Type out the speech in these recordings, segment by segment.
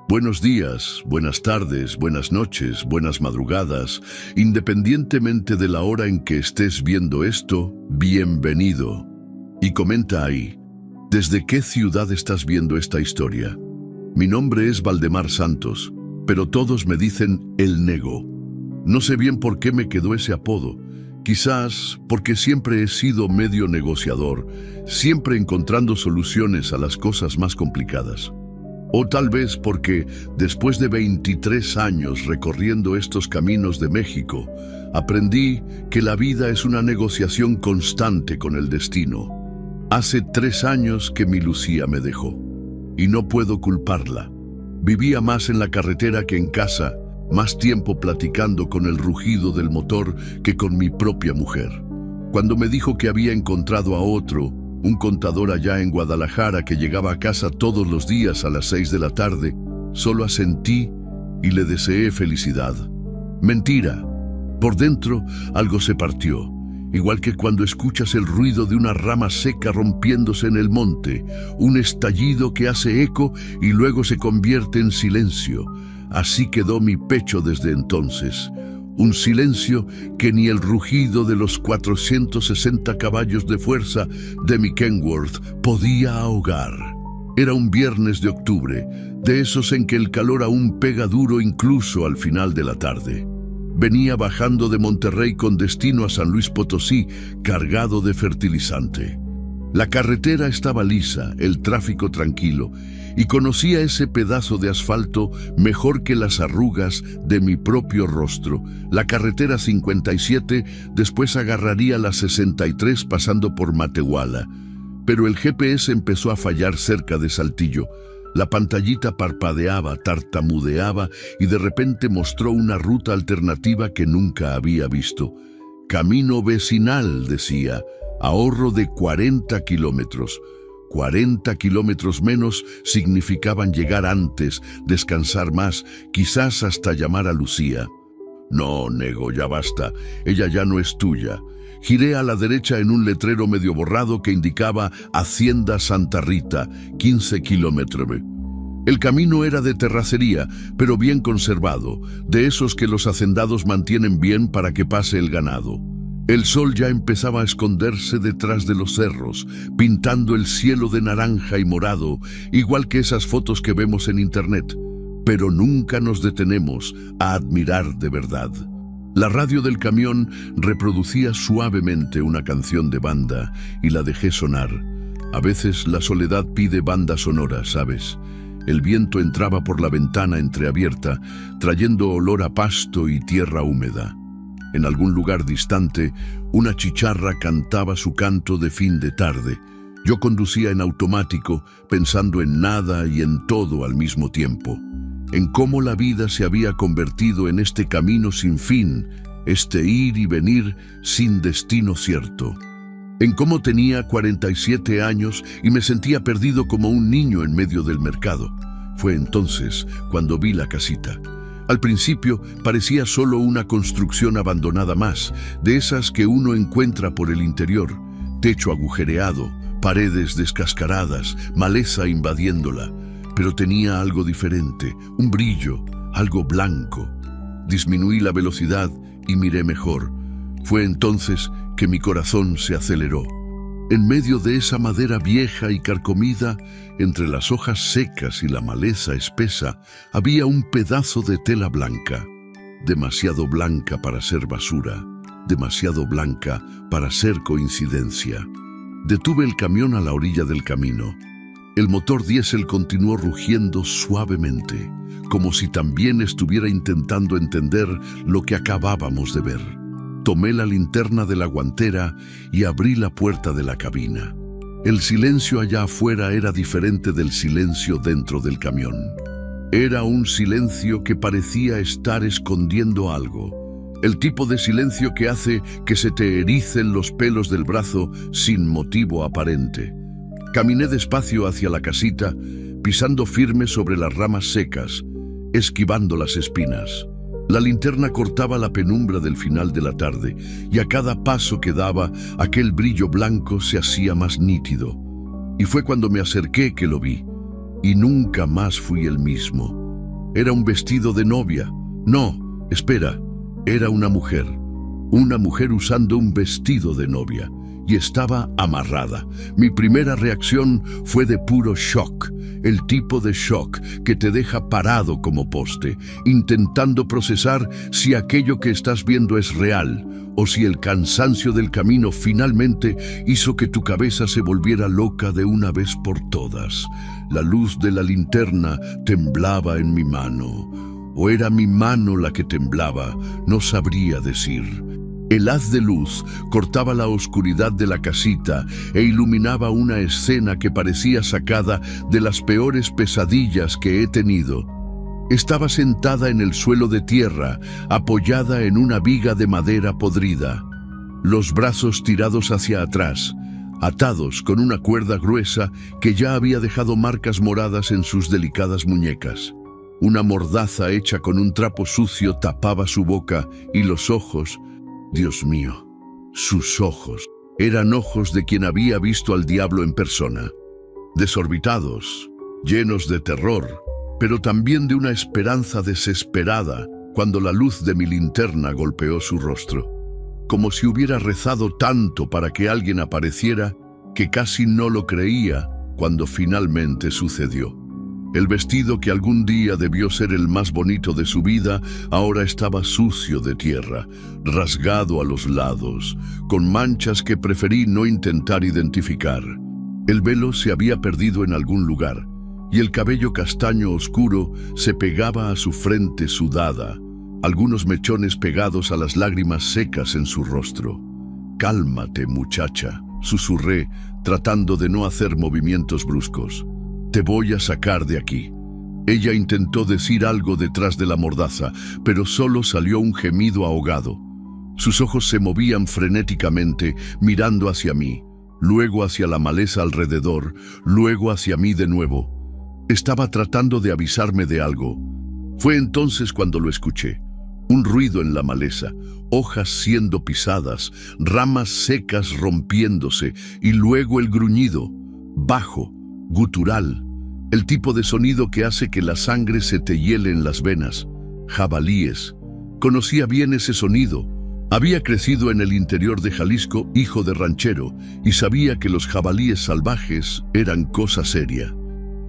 Buenos días, buenas tardes, buenas noches, buenas madrugadas. Independientemente de la hora en que estés viendo esto, bienvenido. Y comenta ahí, ¿desde qué ciudad estás viendo esta historia? Mi nombre es Valdemar Santos, pero todos me dicen El Nego. No sé bien por qué me quedó ese apodo. Quizás porque siempre he sido medio negociador, siempre encontrando soluciones a las cosas más complicadas. O tal vez porque, después de 23 años recorriendo estos caminos de México, aprendí que la vida es una negociación constante con el destino. Hace 3 años que mi Lucía me dejó, y no puedo culparla. Vivía más en la carretera que en casa, más tiempo platicando con el rugido del motor que con mi propia mujer. Cuando me dijo que había encontrado a otro, un contador allá en Guadalajara que llegaba a casa todos los días a las 6 de la tarde, solo asentí y le deseé felicidad. Mentira. Por dentro algo se partió, igual que cuando escuchas el ruido de una rama seca rompiéndose en el monte, un estallido que hace eco y luego se convierte en silencio. Así quedó mi pecho desde entonces. Un silencio que ni el rugido de los 460 caballos de fuerza de mi Kenworth podía ahogar. Era un viernes de octubre, de esos en que el calor aún pega duro incluso al final de la tarde. Venía bajando de Monterrey con destino a San Luis Potosí, cargado de fertilizante. La carretera estaba lisa, el tráfico tranquilo, y conocía ese pedazo de asfalto mejor que las arrugas de mi propio rostro. La carretera 57, después agarraría la 63 pasando por Matehuala. Pero el GPS empezó a fallar cerca de Saltillo. La pantallita parpadeaba, tartamudeaba y de repente mostró una ruta alternativa que nunca había visto. Camino vecinal, decía. Ahorro de 40 kilómetros. 40 kilómetros menos significaban llegar antes, descansar más, quizás hasta llamar a Lucía. No, Nego, ya basta. Ella ya no es tuya. Giré a la derecha en un letrero medio borrado que indicaba Hacienda Santa Rita, 15 kilómetros. El camino era de terracería, pero bien conservado, de esos que los hacendados mantienen bien para que pase el ganado. El sol ya empezaba a esconderse detrás de los cerros, pintando el cielo de naranja y morado, igual que esas fotos que vemos en internet. Pero nunca nos detenemos a admirar de verdad. La radio del camión reproducía suavemente una canción de banda y la dejé sonar. A veces la soledad pide banda sonora, ¿sabes? El viento entraba por la ventana entreabierta, trayendo olor a pasto y tierra húmeda. En algún lugar distante, una chicharra cantaba su canto de fin de tarde. Yo conducía en automático, pensando en nada y en todo al mismo tiempo. En cómo la vida se había convertido en este camino sin fin, este ir y venir sin destino cierto. En cómo tenía 47 años y me sentía perdido como un niño en medio del mercado. Fue entonces cuando vi la casita. Al principio parecía solo una construcción abandonada más, de esas que uno encuentra por el interior. Techo agujereado, paredes descascaradas, maleza invadiéndola. Pero tenía algo diferente, un brillo, algo blanco. Disminuí la velocidad y miré mejor. Fue entonces que mi corazón se aceleró. En medio de esa madera vieja y carcomida, entre las hojas secas y la maleza espesa, había un pedazo de tela blanca. Demasiado blanca para ser basura, demasiado blanca para ser coincidencia. Detuve el camión a la orilla del camino. El motor diésel continuó rugiendo suavemente, como si también estuviera intentando entender lo que acabábamos de ver. Tomé la linterna de la guantera y abrí la puerta de la cabina. El silencio allá afuera era diferente del silencio dentro del camión. Era un silencio que parecía estar escondiendo algo. El tipo de silencio que hace que se te ericen los pelos del brazo sin motivo aparente. Caminé despacio hacia la casita, pisando firme sobre las ramas secas, esquivando las espinas. La linterna cortaba la penumbra del final de la tarde, y a cada paso que daba, aquel brillo blanco se hacía más nítido. Y fue cuando me acerqué que lo vi, y nunca más fui el mismo. Era un vestido de novia. No, espera, era una mujer. Una mujer usando un vestido de novia. Y estaba amarrada. Mi primera reacción fue de puro shock. El tipo de shock que te deja parado como poste, intentando procesar si aquello que estás viendo es real, o si el cansancio del camino finalmente hizo que tu cabeza se volviera loca de una vez por todas. La luz de la linterna temblaba en mi mano. ¿O era mi mano la que temblaba? No sabría decir. El haz de luz cortaba la oscuridad de la casita e iluminaba una escena que parecía sacada de las peores pesadillas que he tenido. Estaba sentada en el suelo de tierra, apoyada en una viga de madera podrida, los brazos tirados hacia atrás, atados con una cuerda gruesa que ya había dejado marcas moradas en sus delicadas muñecas. Una mordaza hecha con un trapo sucio tapaba su boca y los ojos. Dios mío, sus ojos eran ojos de quien había visto al diablo en persona, desorbitados, llenos de terror, pero también de una esperanza desesperada cuando la luz de mi linterna golpeó su rostro, como si hubiera rezado tanto para que alguien apareciera que casi no lo creía cuando finalmente sucedió. El vestido que algún día debió ser el más bonito de su vida, ahora estaba sucio de tierra, rasgado a los lados, con manchas que preferí no intentar identificar. El velo se había perdido en algún lugar, y el cabello castaño oscuro se pegaba a su frente sudada, algunos mechones pegados a las lágrimas secas en su rostro. «Cálmate, muchacha», susurré, tratando de no hacer movimientos bruscos. «Te voy a sacar de aquí». Ella intentó decir algo detrás de la mordaza, pero solo salió un gemido ahogado. Sus ojos se movían frenéticamente, mirando hacia mí, luego hacia la maleza alrededor, luego hacia mí de nuevo. Estaba tratando de avisarme de algo. Fue entonces cuando lo escuché. Un ruido en la maleza, hojas siendo pisadas, ramas secas rompiéndose, y luego el gruñido, bajo, gutural, el tipo de sonido que hace que la sangre se te hiele en las venas. Jabalíes. Conocía bien ese sonido. Había crecido en el interior de Jalisco, hijo de ranchero, y sabía que los jabalíes salvajes eran cosa seria.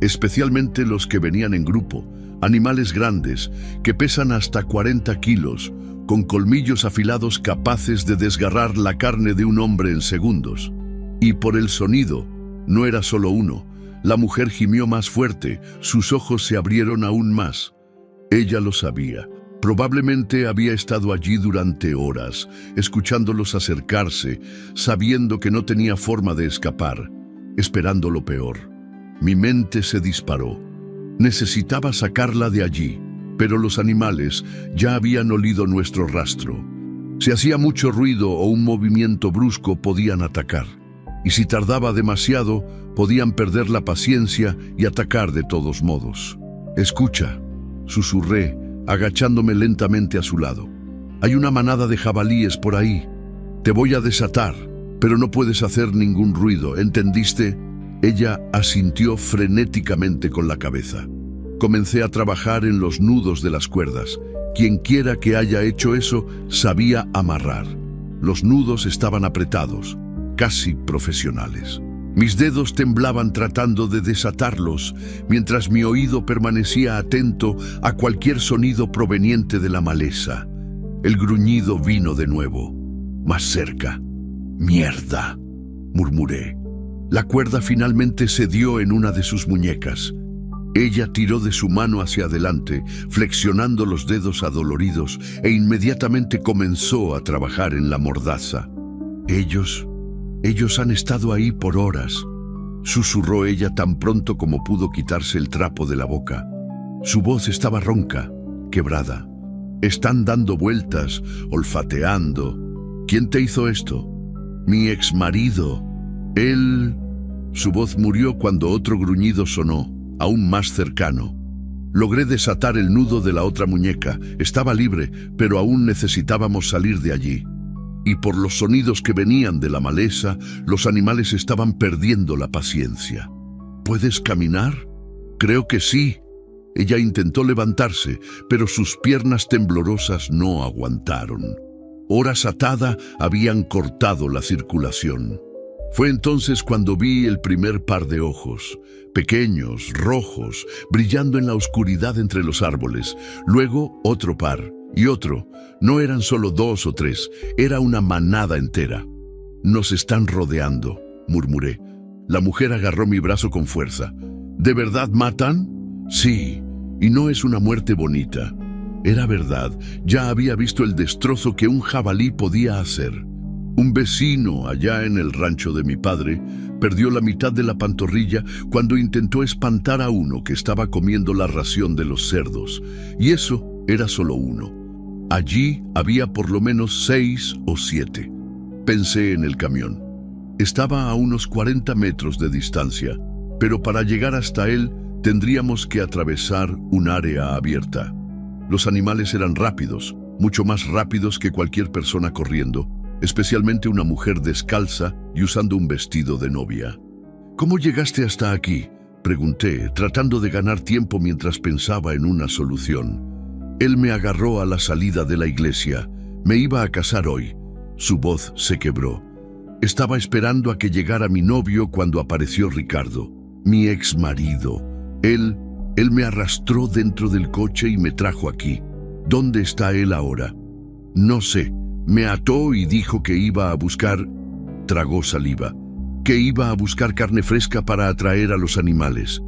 Especialmente los que venían en grupo, animales grandes, que pesan hasta 40 kilos, con colmillos afilados capaces de desgarrar la carne de un hombre en segundos. Y por el sonido, no era solo uno. La mujer gimió más fuerte, sus ojos se abrieron aún más. Ella lo sabía. Probablemente había estado allí durante horas, escuchándolos acercarse, sabiendo que no tenía forma de escapar, esperando lo peor. Mi mente se disparó. Necesitaba sacarla de allí, pero los animales ya habían olido nuestro rastro. Si hacía mucho ruido o un movimiento brusco, podían atacar. Y si tardaba demasiado, podían perder la paciencia y atacar de todos modos. «Escucha», susurré, agachándome lentamente a su lado. «Hay una manada de jabalíes por ahí. Te voy a desatar, pero no puedes hacer ningún ruido, ¿entendiste?» Ella asintió frenéticamente con la cabeza. Comencé a trabajar en los nudos de las cuerdas. Quienquiera que haya hecho eso sabía amarrar. Los nudos estaban apretados, casi profesionales. Mis dedos temblaban tratando de desatarlos, mientras mi oído permanecía atento a cualquier sonido proveniente de la maleza. El gruñido vino de nuevo, más cerca. «Mierda», murmuré. La cuerda finalmente cedió en una de sus muñecas. Ella tiró de su mano hacia adelante, flexionando los dedos adoloridos, e inmediatamente comenzó a trabajar en la mordaza. Ellos han estado ahí por horas», susurró ella tan pronto como pudo quitarse el trapo de la boca. Su voz estaba ronca, quebrada. «Están dando vueltas, olfateando. ¿Quién te hizo esto?» «Mi exmarido. Él...» Su voz murió cuando otro gruñido sonó, aún más cercano. Logré desatar el nudo de la otra muñeca. Estaba libre, pero aún necesitábamos salir de allí. Y por los sonidos que venían de la maleza, los animales estaban perdiendo la paciencia. «¿Puedes caminar?» «Creo que sí». Ella intentó levantarse, pero sus piernas temblorosas no aguantaron. Horas atada habían cortado la circulación. Fue entonces cuando vi el primer par de ojos, pequeños, rojos, brillando en la oscuridad entre los árboles. Luego otro par y otro. No eran solo 2 o 3, era una manada entera. «Nos están rodeando», murmuré. La mujer agarró mi brazo con fuerza. «¿De verdad matan?» «Sí, y no es una muerte bonita». Era verdad, ya había visto el destrozo que un jabalí podía hacer. Un vecino allá en el rancho de mi padre perdió la mitad de la pantorrilla cuando intentó espantar a uno que estaba comiendo la ración de los cerdos. Y eso era solo uno. Allí había por lo menos 6 o 7. Pensé en el camión. Estaba a unos 40 metros de distancia, pero para llegar hasta él tendríamos que atravesar un área abierta. Los animales eran rápidos, mucho más rápidos que cualquier persona corriendo, especialmente una mujer descalza y usando un vestido de novia. «¿Cómo llegaste hasta aquí?», pregunté, tratando de ganar tiempo mientras pensaba en una solución. Él me agarró a la salida de la iglesia. Me iba a casar hoy. Su voz se quebró. Estaba esperando a que llegara mi novio cuando apareció Ricardo, mi ex marido. Él me arrastró dentro del coche y me trajo aquí. ¿Dónde está él ahora? No sé. Me ató y dijo que iba a buscar, tragó saliva, que iba a buscar carne fresca para atraer a los animales.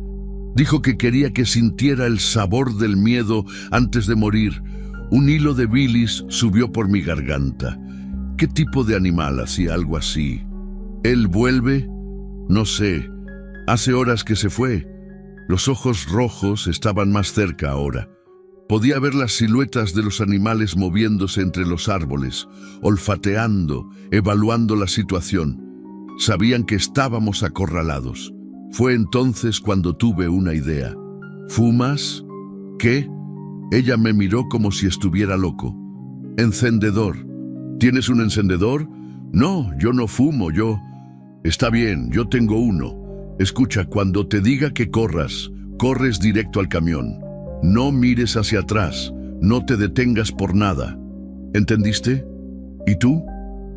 Dijo que quería que sintiera el sabor del miedo antes de morir. Un hilo de bilis subió por mi garganta. ¿Qué tipo de animal hacía algo así? ¿Él vuelve? No sé. Hace horas que se fue. Los ojos rojos estaban más cerca ahora. Podía ver las siluetas de los animales moviéndose entre los árboles, olfateando, evaluando la situación. Sabían que estábamos acorralados. Fue entonces cuando tuve una idea. ¿Fumas? ¿Qué? Ella me miró como si estuviera loco. Encendedor. ¿Tienes un encendedor? No, yo no fumo, yo... Está bien, yo tengo uno. Escucha, cuando te diga que corras, corres directo al camión. No mires hacia atrás, no te detengas por nada. ¿Entendiste? ¿Y tú?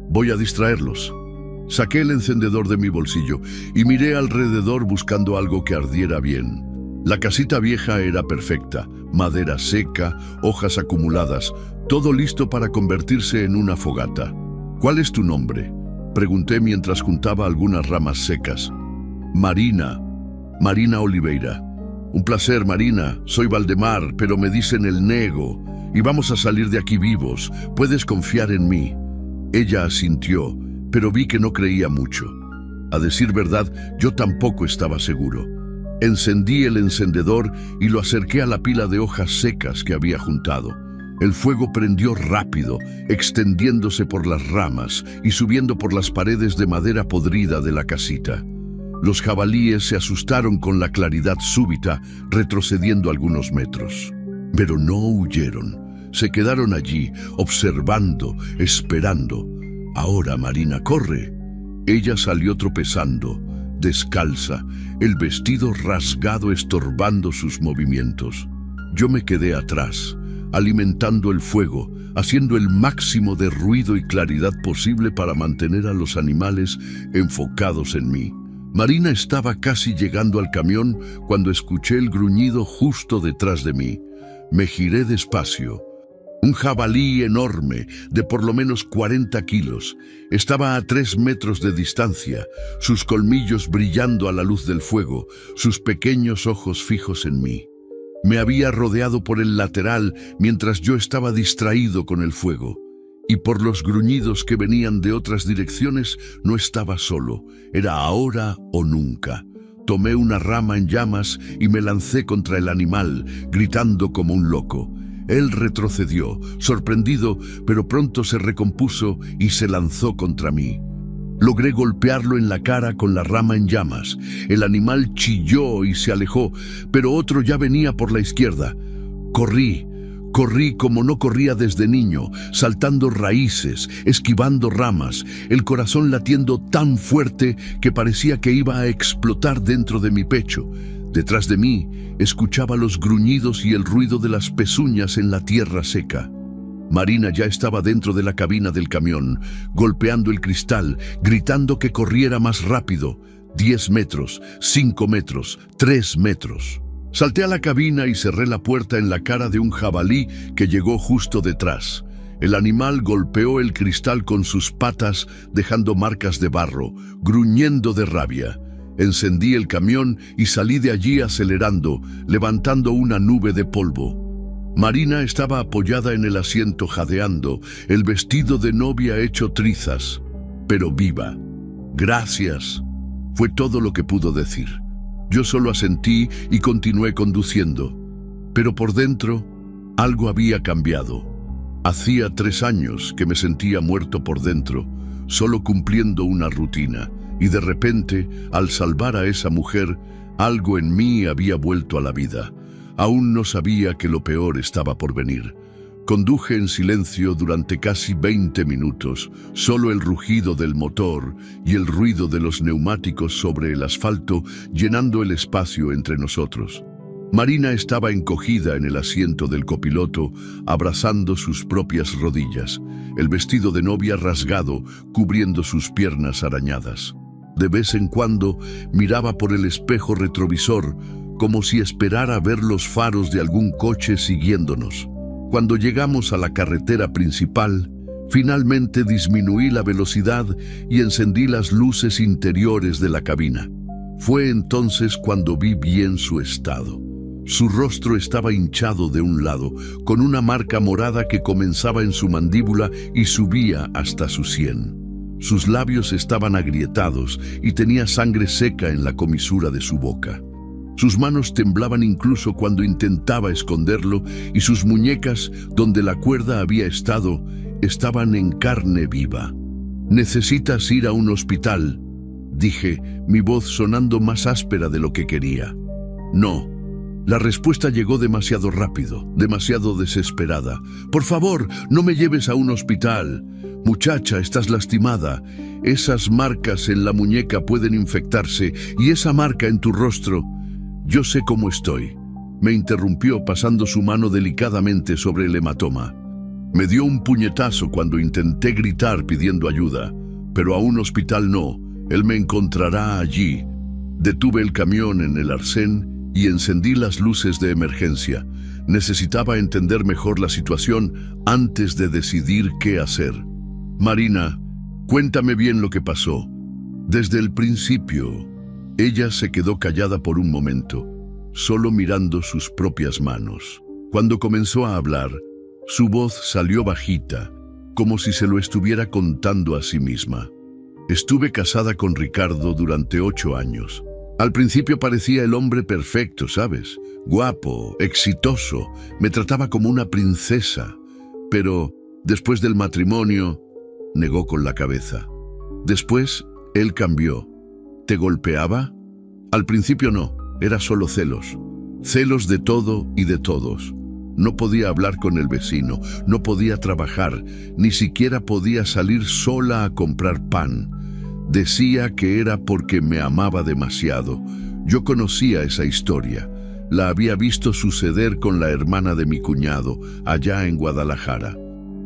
Voy a distraerlos. Saqué el encendedor de mi bolsillo y miré alrededor buscando algo que ardiera bien. La casita vieja era perfecta, madera seca, hojas acumuladas, todo listo para convertirse en una fogata. ¿Cuál es tu nombre?, pregunté mientras juntaba algunas ramas secas. Marina Oliveira. Un placer, Marina. Soy Valdemar, pero me dicen el Nego, y vamos a salir de aquí vivos. Puedes confiar en mí. Ella asintió, pero vi que no creía mucho. A decir verdad, yo tampoco estaba seguro. Encendí el encendedor y lo acerqué a la pila de hojas secas que había juntado. El fuego prendió rápido, extendiéndose por las ramas y subiendo por las paredes de madera podrida de la casita. Los jabalíes se asustaron con la claridad súbita, retrocediendo algunos metros. Pero no huyeron. Se quedaron allí, observando, esperando. Ahora, Marina, corre. Ella salió tropezando, descalza, el vestido rasgado estorbando sus movimientos. Yo me quedé atrás, alimentando el fuego, haciendo el máximo de ruido y claridad posible para mantener a los animales enfocados en mí. Marina estaba casi llegando al camión cuando escuché el gruñido justo detrás de mí. Me giré despacio. Un jabalí enorme, de por lo menos 40 kilos, estaba a 3 metros de distancia, sus colmillos brillando a la luz del fuego, sus pequeños ojos fijos en mí. Me había rodeado por el lateral mientras yo estaba distraído con el fuego. Y por los gruñidos que venían de otras direcciones, no estaba solo. Era ahora o nunca. Tomé una rama en llamas y me lancé contra el animal, gritando como un loco. Él retrocedió, sorprendido, pero pronto se recompuso y se lanzó contra mí. Logré golpearlo en la cara con la rama en llamas. El animal chilló y se alejó, pero otro ya venía por la izquierda. Corrí como no corría desde niño, saltando raíces, esquivando ramas, el corazón latiendo tan fuerte que parecía que iba a explotar dentro de mi pecho. Detrás de mí escuchaba los gruñidos y el ruido de las pezuñas en la tierra seca. Marina ya estaba dentro de la cabina del camión, golpeando el cristal, gritando que corriera más rápido. 10 metros, 5 metros, 3 metros. Salté a la cabina y cerré la puerta en la cara de un jabalí que llegó justo detrás. El animal golpeó el cristal con sus patas, dejando marcas de barro, gruñendo de rabia. Encendí el camión y salí de allí acelerando, levantando una nube de polvo. Marina estaba apoyada en el asiento jadeando, el vestido de novia hecho trizas, pero viva. «Gracias», fue todo lo que pudo decir. Yo solo asentí y continué conduciendo. Pero por dentro, algo había cambiado. Hacía 3 años que me sentía muerto por dentro, solo cumpliendo una rutina, y de repente, al salvar a esa mujer, algo en mí había vuelto a la vida. Aún no sabía que lo peor estaba por venir. Conduje en silencio durante casi 20 minutos, solo el rugido del motor y el ruido de los neumáticos sobre el asfalto llenando el espacio entre nosotros. Marina estaba encogida en el asiento del copiloto, abrazando sus propias rodillas, el vestido de novia rasgado, cubriendo sus piernas arañadas. De vez en cuando miraba por el espejo retrovisor, como si esperara ver los faros de algún coche siguiéndonos. Cuando llegamos a la carretera principal, finalmente disminuí la velocidad y encendí las luces interiores de la cabina. Fue entonces cuando vi bien su estado. Su rostro estaba hinchado de un lado, con una marca morada que comenzaba en su mandíbula y subía hasta su sien. Sus labios estaban agrietados y tenía sangre seca en la comisura de su boca. Sus manos temblaban incluso cuando intentaba esconderlo y sus muñecas, donde la cuerda había estado, estaban en carne viva. «Necesitas ir a un hospital», dije, mi voz sonando más áspera de lo que quería. «No». La respuesta llegó demasiado rápido, demasiado desesperada. «Por favor, no me lleves a un hospital. Muchacha, estás lastimada. Esas marcas en la muñeca pueden infectarse y esa marca en tu rostro». «Yo sé cómo estoy», me interrumpió pasando su mano delicadamente sobre el hematoma. Me dio un puñetazo cuando intenté gritar pidiendo ayuda. «Pero a un hospital no, él me encontrará allí». Detuve el camión en el arcén y encendí las luces de emergencia. Necesitaba entender mejor la situación antes de decidir qué hacer. «Marina, cuéntame bien lo que pasó». Desde el principio. Ella se quedó callada por un momento, solo mirando sus propias manos. Cuando comenzó a hablar, su voz salió bajita, como si se lo estuviera contando a sí misma. «Estuve casada con Ricardo durante 8 años. Al principio parecía el hombre perfecto, ¿sabes? Guapo, exitoso, me trataba como una princesa. Pero después del matrimonio», negó con la cabeza. «Después, él cambió». «¿Te golpeaba?» «Al principio no, era solo celos. Celos de todo y de todos. No podía hablar con el vecino, no podía trabajar, ni siquiera podía salir sola a comprar pan. Decía que era porque me amaba demasiado. Yo conocía esa historia. La había visto suceder con la hermana de mi cuñado, allá en Guadalajara.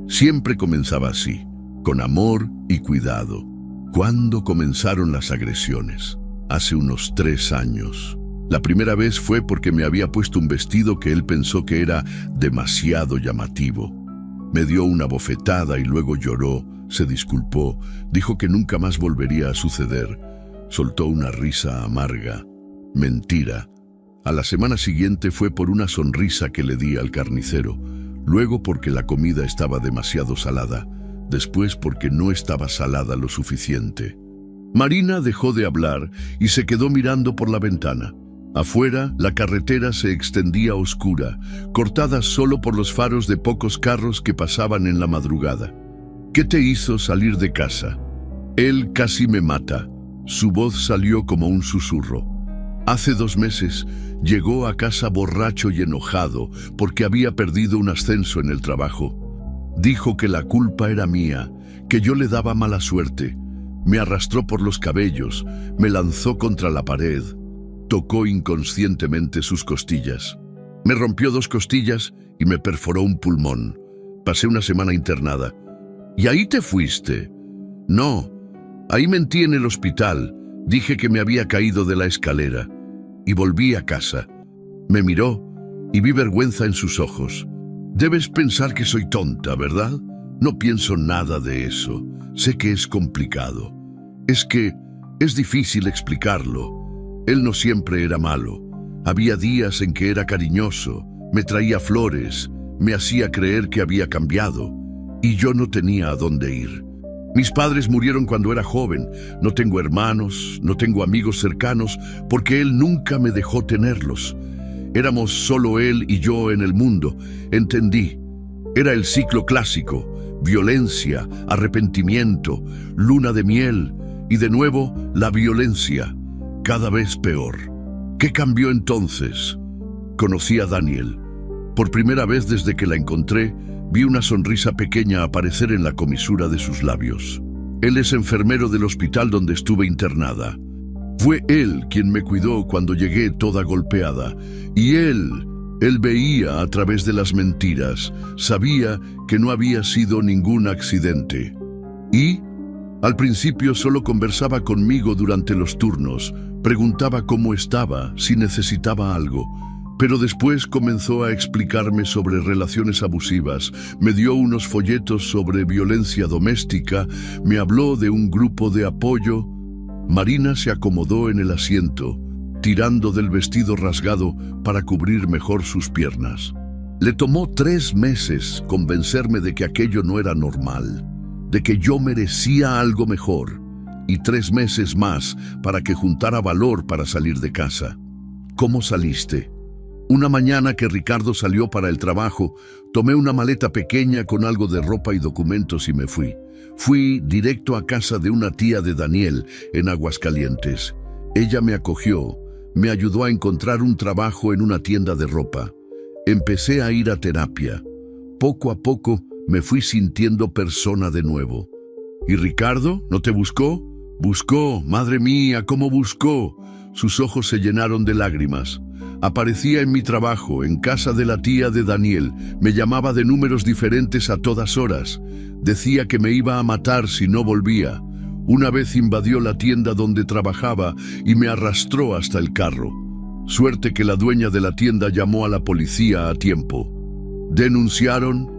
Siempre comenzaba así, con amor y cuidado». ¿Cuándo comenzaron las agresiones? Hace unos 3 años. La primera vez fue porque me había puesto un vestido que él pensó que era demasiado llamativo. Me dio una bofetada y luego lloró, se disculpó, dijo que nunca más volvería a suceder. Soltó una risa amarga. Mentira. A la semana siguiente fue por una sonrisa que le di al carnicero, luego porque la comida estaba demasiado salada. Después porque no estaba salada lo suficiente. Marina dejó de hablar y se quedó mirando por la ventana. Afuera, la carretera se extendía oscura, cortada solo por los faros de pocos carros que pasaban en la madrugada. «¿Qué te hizo salir de casa?» «Él casi me mata». Su voz salió como un susurro. «Hace 2 meses llegó a casa borracho y enojado porque había perdido un ascenso en el trabajo. Dijo que la culpa era mía, que yo le daba mala suerte. Me arrastró por los cabellos, me lanzó contra la pared. tocó inconscientemente sus costillas. Me rompió 2 costillas y me perforó un pulmón. Pasé una semana internada. ¿Y ahí te fuiste? No, ahí mentí en el hospital. Dije que me había caído de la escalera. Y volví a casa. Me miró y vi vergüenza en sus ojos. Debes pensar que soy tonta, ¿verdad? No pienso nada de eso. Sé que es complicado. Es que es difícil explicarlo. Él no siempre era malo. Había días en que era cariñoso, me traía flores, me hacía creer que había cambiado, y yo no tenía a dónde ir. Mis padres murieron cuando era joven. No tengo hermanos, no tengo amigos cercanos, porque él nunca me dejó tenerlos. Éramos solo él y yo en el mundo. Entendí. Era el ciclo clásico: violencia, arrepentimiento, luna de miel, y de nuevo la violencia, cada vez peor. ¿Qué cambió entonces? Conocí a Daniel. Por primera vez desde que la encontré, vi una sonrisa pequeña aparecer en la comisura de sus labios. Él es enfermero del hospital donde estuve internada. Fue él quien me cuidó cuando llegué toda golpeada. Y él veía a través de las mentiras. Sabía que no había sido ningún accidente. Y al principio solo conversaba conmigo durante los turnos. Preguntaba cómo estaba, si necesitaba algo. Pero después comenzó a explicarme sobre relaciones abusivas, me dio unos folletos sobre violencia doméstica, me habló de un grupo de apoyo. Marina se acomodó en el asiento, tirando del vestido rasgado para cubrir mejor sus piernas. Le tomó 3 meses convencerme de que aquello no era normal, de que yo merecía algo mejor, y 3 meses más para que juntara valor para salir de casa. ¿Cómo saliste? Una mañana que Ricardo salió para el trabajo, tomé una maleta pequeña con algo de ropa y documentos y me fui. Fui directo a casa de una tía de Daniel en Aguascalientes. Ella me acogió, me ayudó a encontrar un trabajo en una tienda de ropa. Empecé a ir a terapia. Poco a poco me fui sintiendo persona de nuevo. ¿Y Ricardo no te buscó? Buscó, madre mía, ¿cómo buscó? Sus ojos se llenaron de lágrimas. Aparecía en mi trabajo, en casa de la tía de Daniel. Me llamaba de números diferentes a todas horas. Decía que me iba a matar si no volvía. Una vez invadió la tienda donde trabajaba y me arrastró hasta el carro. Suerte que la dueña de la tienda llamó a la policía a tiempo. ¿Denunciaron?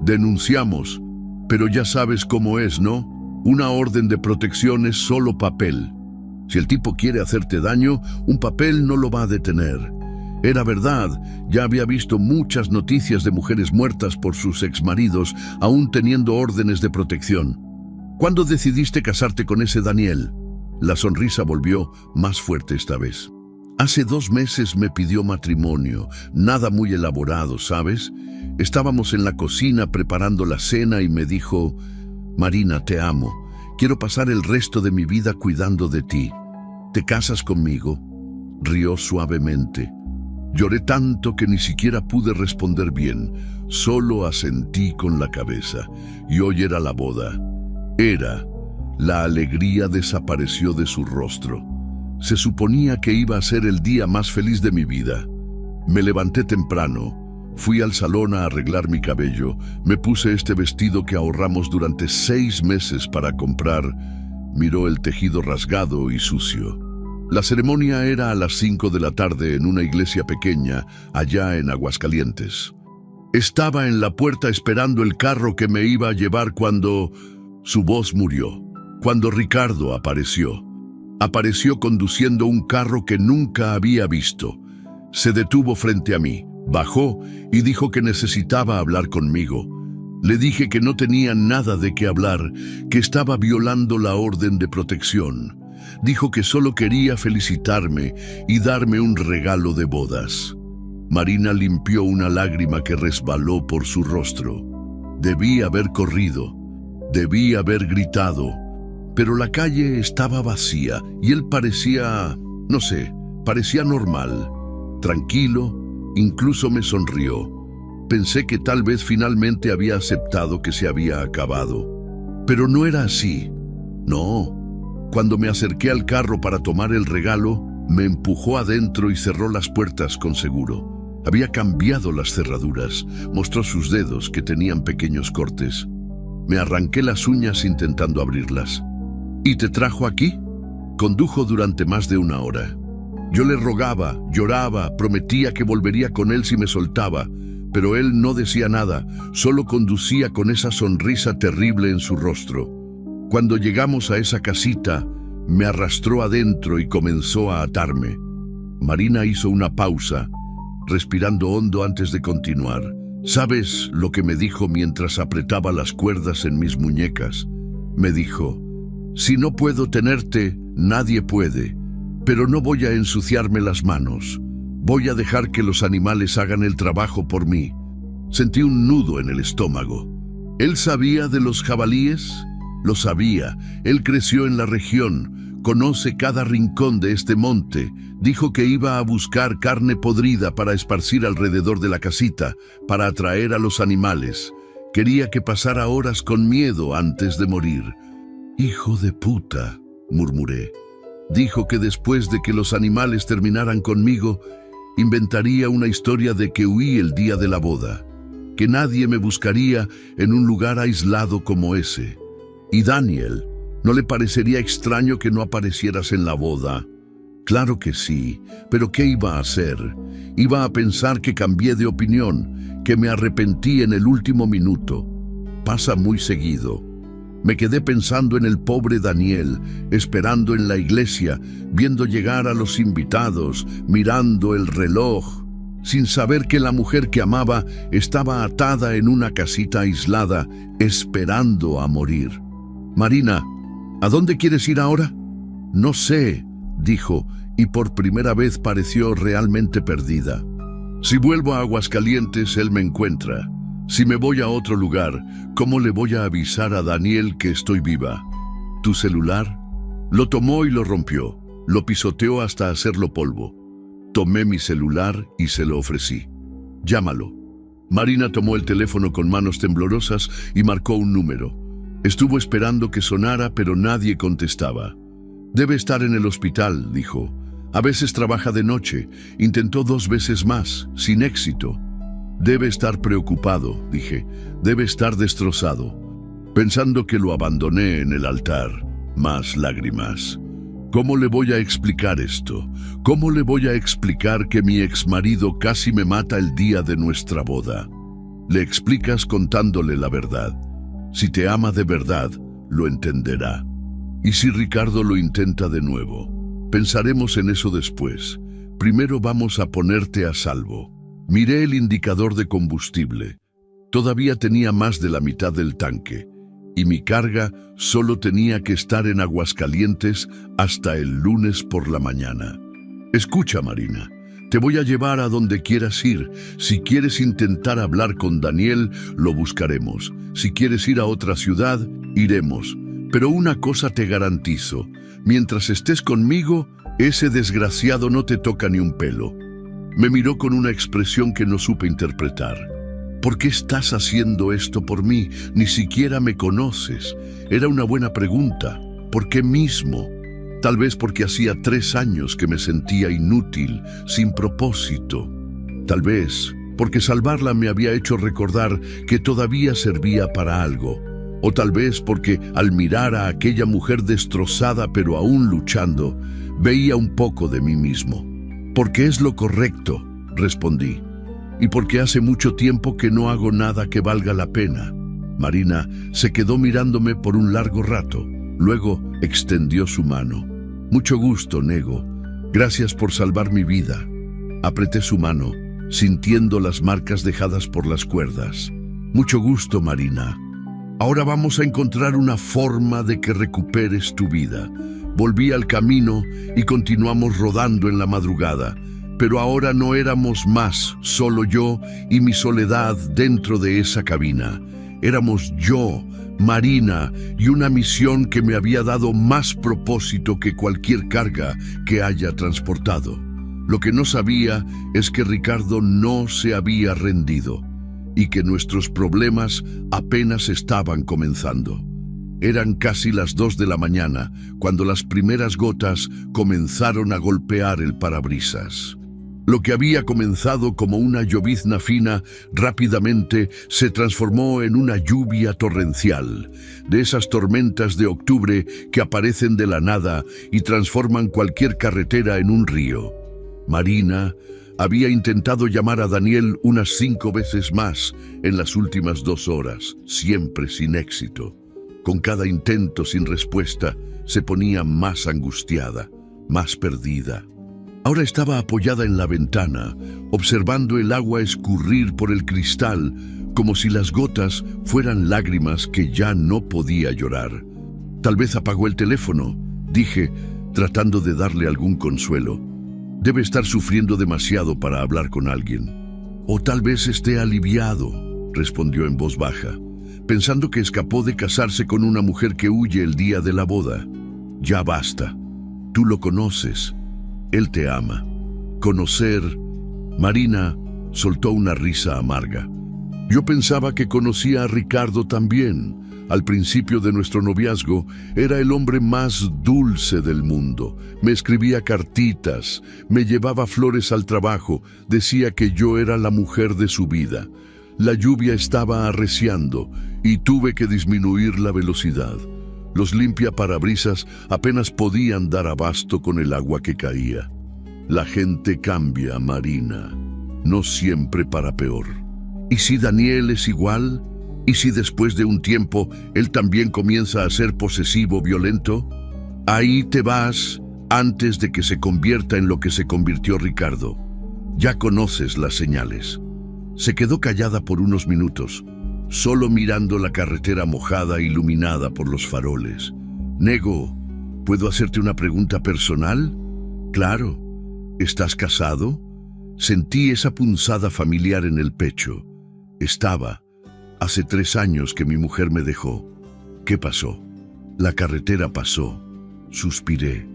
Denunciamos. Pero ya sabes cómo es, ¿no? Una orden de protección es solo papel. Si el tipo quiere hacerte daño, un papel no lo va a detener. Era verdad, ya había visto muchas noticias de mujeres muertas por sus exmaridos, aún teniendo órdenes de protección. ¿Cuándo decidiste casarte con ese Daniel? La sonrisa volvió más fuerte esta vez. Hace 2 meses me pidió matrimonio, nada muy elaborado, ¿sabes? Estábamos en la cocina preparando la cena y me dijo: Marina, te amo. Quiero pasar el resto de mi vida cuidando de ti. ¿Te casas conmigo? Rió suavemente. Lloré tanto que ni siquiera pude responder bien. Solo asentí con la cabeza. Y hoy era la boda. La alegría desapareció de su rostro. Se suponía que iba a ser el día más feliz de mi vida. Me levanté temprano. Fui al salón a arreglar mi cabello. Me puse este vestido que ahorramos durante 6 meses para comprar. Miró el tejido rasgado y sucio. La ceremonia era a las 5 de la tarde en una iglesia pequeña, allá en Aguascalientes. Estaba en la puerta esperando el carro que me iba a llevar cuando su voz murió. Cuando Ricardo apareció. Apareció conduciendo un carro que nunca había visto. Se detuvo frente a mí. Bajó y dijo que necesitaba hablar conmigo. Le dije que no tenía nada de qué hablar, que estaba violando la orden de protección. Dijo que solo quería felicitarme y darme un regalo de bodas. Marina limpió una lágrima que resbaló por su rostro. Debí haber corrido, debí haber gritado, pero la calle estaba vacía y él parecía, no sé, parecía normal, tranquilo. Incluso me sonrió. Pensé que tal vez finalmente había aceptado que se había acabado. Pero no era así. No. Cuando me acerqué al carro para tomar el regalo, Me empujó adentro y cerró las puertas con seguro. Había cambiado las cerraduras. Mostró sus dedos, que tenían pequeños cortes. Me arranqué las uñas intentando abrirlas. ¿Y te trajo aquí? Condujo durante más de 1 hora. Yo le rogaba, lloraba, prometía que volvería con él si me soltaba, pero él no decía nada, solo conducía con esa sonrisa terrible en su rostro. Cuando llegamos a esa casita, me arrastró adentro y comenzó a atarme. Marina hizo una pausa, respirando hondo antes de continuar. ¿Sabes lo que me dijo mientras apretaba las cuerdas en mis muñecas? Me dijo: si no puedo tenerte, nadie puede, pero no voy a ensuciarme las manos. Voy a dejar que los animales hagan el trabajo por mí. Sentí un nudo en el estómago. ¿Él sabía de los jabalíes? Lo sabía. Él creció en la región, conoce cada rincón de este monte. Dijo que iba a buscar carne podrida para esparcir alrededor de la casita, para atraer a los animales. Quería que pasara horas con miedo antes de morir. «Hijo de puta», murmuré. Dijo que después de que los animales terminaran conmigo, inventaría una historia de que huí el día de la boda, que nadie me buscaría en un lugar aislado como ese. Y Daniel, ¿no le parecería extraño que no aparecieras en la boda? Claro que sí, pero ¿qué iba a hacer? Iba a pensar que cambié de opinión, que me arrepentí en el último minuto. Pasa muy seguido. Me quedé pensando en el pobre Daniel, esperando en la iglesia, viendo llegar a los invitados, mirando el reloj, sin saber que la mujer que amaba estaba atada en una casita aislada, esperando a morir. «Marina, ¿a dónde quieres ir ahora?» «No sé», dijo, y por primera vez pareció realmente perdida. «Si vuelvo a Aguascalientes, él me encuentra. Si me voy a otro lugar, ¿cómo le voy a avisar a Daniel que estoy viva?» «¿Tu celular?» Lo tomó y lo rompió. Lo pisoteó hasta hacerlo polvo. Tomé mi celular y se lo ofrecí. «Llámalo». Marina tomó el teléfono con manos temblorosas y marcó un número. Estuvo esperando que sonara, pero nadie contestaba. «Debe estar en el hospital», dijo. «A veces trabaja de noche. Intentó 2 veces más, sin éxito». «Debe estar preocupado», dije. «Debe estar destrozado». Pensando que lo abandoné en el altar. Más lágrimas. ¿Cómo le voy a explicar esto? ¿Cómo le voy a explicar que mi exmarido casi me mata el día de nuestra boda? Le explicas contándole la verdad. Si te ama de verdad, lo entenderá. ¿Y si Ricardo lo intenta de nuevo? Pensaremos en eso después. Primero vamos a ponerte a salvo. Miré el indicador de combustible. Todavía tenía más de la mitad del tanque, y mi carga solo tenía que estar en Aguascalientes hasta el lunes por la mañana. «Escucha, Marina, te voy a llevar a donde quieras ir. Si quieres intentar hablar con Daniel, lo buscaremos. Si quieres ir a otra ciudad, iremos. Pero una cosa te garantizo, mientras estés conmigo, ese desgraciado no te toca ni un pelo». Me miró con una expresión que no supe interpretar. «¿Por qué estás haciendo esto por mí? Ni siquiera me conoces». Era una buena pregunta. ¿Por qué mismo? Tal vez porque hacía 3 años que me sentía inútil, sin propósito. Tal vez porque salvarla me había hecho recordar que todavía servía para algo. O tal vez porque al mirar a aquella mujer destrozada pero aún luchando, veía un poco de mí mismo. «Porque es lo correcto», respondí. «Y porque hace mucho tiempo que no hago nada que valga la pena». Marina se quedó mirándome por un largo rato. Luego extendió su mano. «Mucho gusto, Nego. Gracias por salvar mi vida». Apreté su mano, sintiendo las marcas dejadas por las cuerdas. «Mucho gusto, Marina. Ahora vamos a encontrar una forma de que recuperes tu vida». Volví al camino y continuamos rodando en la madrugada, pero ahora no éramos más, solo yo y mi soledad dentro de esa cabina. Éramos yo, Marina, y una misión que me había dado más propósito que cualquier carga que haya transportado. Lo que no sabía es que Ricardo no se había rendido y que nuestros problemas apenas estaban comenzando. Eran casi las 2 de la mañana cuando las primeras gotas comenzaron a golpear el parabrisas. Lo que había comenzado como una llovizna fina rápidamente se transformó en una lluvia torrencial, de esas tormentas de octubre que aparecen de la nada y transforman cualquier carretera en un río. Marina había intentado llamar a Daniel unas 5 veces más en las últimas 2 horas, siempre sin éxito. Con cada intento sin respuesta, se ponía más angustiada, más perdida. Ahora estaba apoyada en la ventana, observando el agua escurrir por el cristal, como si las gotas fueran lágrimas que ya no podía llorar. Tal vez apagó el teléfono, dije, tratando de darle algún consuelo. Debe estar sufriendo demasiado para hablar con alguien. O tal vez esté aliviado, respondió en voz baja, pensando que escapó de casarse con una mujer que huye el día de la boda. Ya basta. Tú lo conoces. Él te ama. Conocer... Marina soltó una risa amarga. Yo pensaba que conocía a Ricardo también. Al principio de nuestro noviazgo, era el hombre más dulce del mundo. Me escribía cartitas, me llevaba flores al trabajo, decía que yo era la mujer de su vida. La lluvia estaba arreciando y tuve que disminuir la velocidad. Los limpiaparabrisas apenas podían dar abasto con el agua que caía. La gente cambia, Marina, no siempre para peor. ¿Y si Daniel es igual? ¿Y si después de un tiempo él también comienza a ser posesivo, violento? Ahí te vas antes de que se convierta en lo que se convirtió Ricardo. Ya conoces las señales. Se quedó callada por unos minutos, solo mirando la carretera mojada iluminada por los faroles. Nego, ¿puedo hacerte una pregunta personal? Claro. ¿Estás casado? Sentí esa punzada familiar en el pecho. Estaba. Hace 3 años que mi mujer me dejó. ¿Qué pasó? La carretera pasó. Suspiré.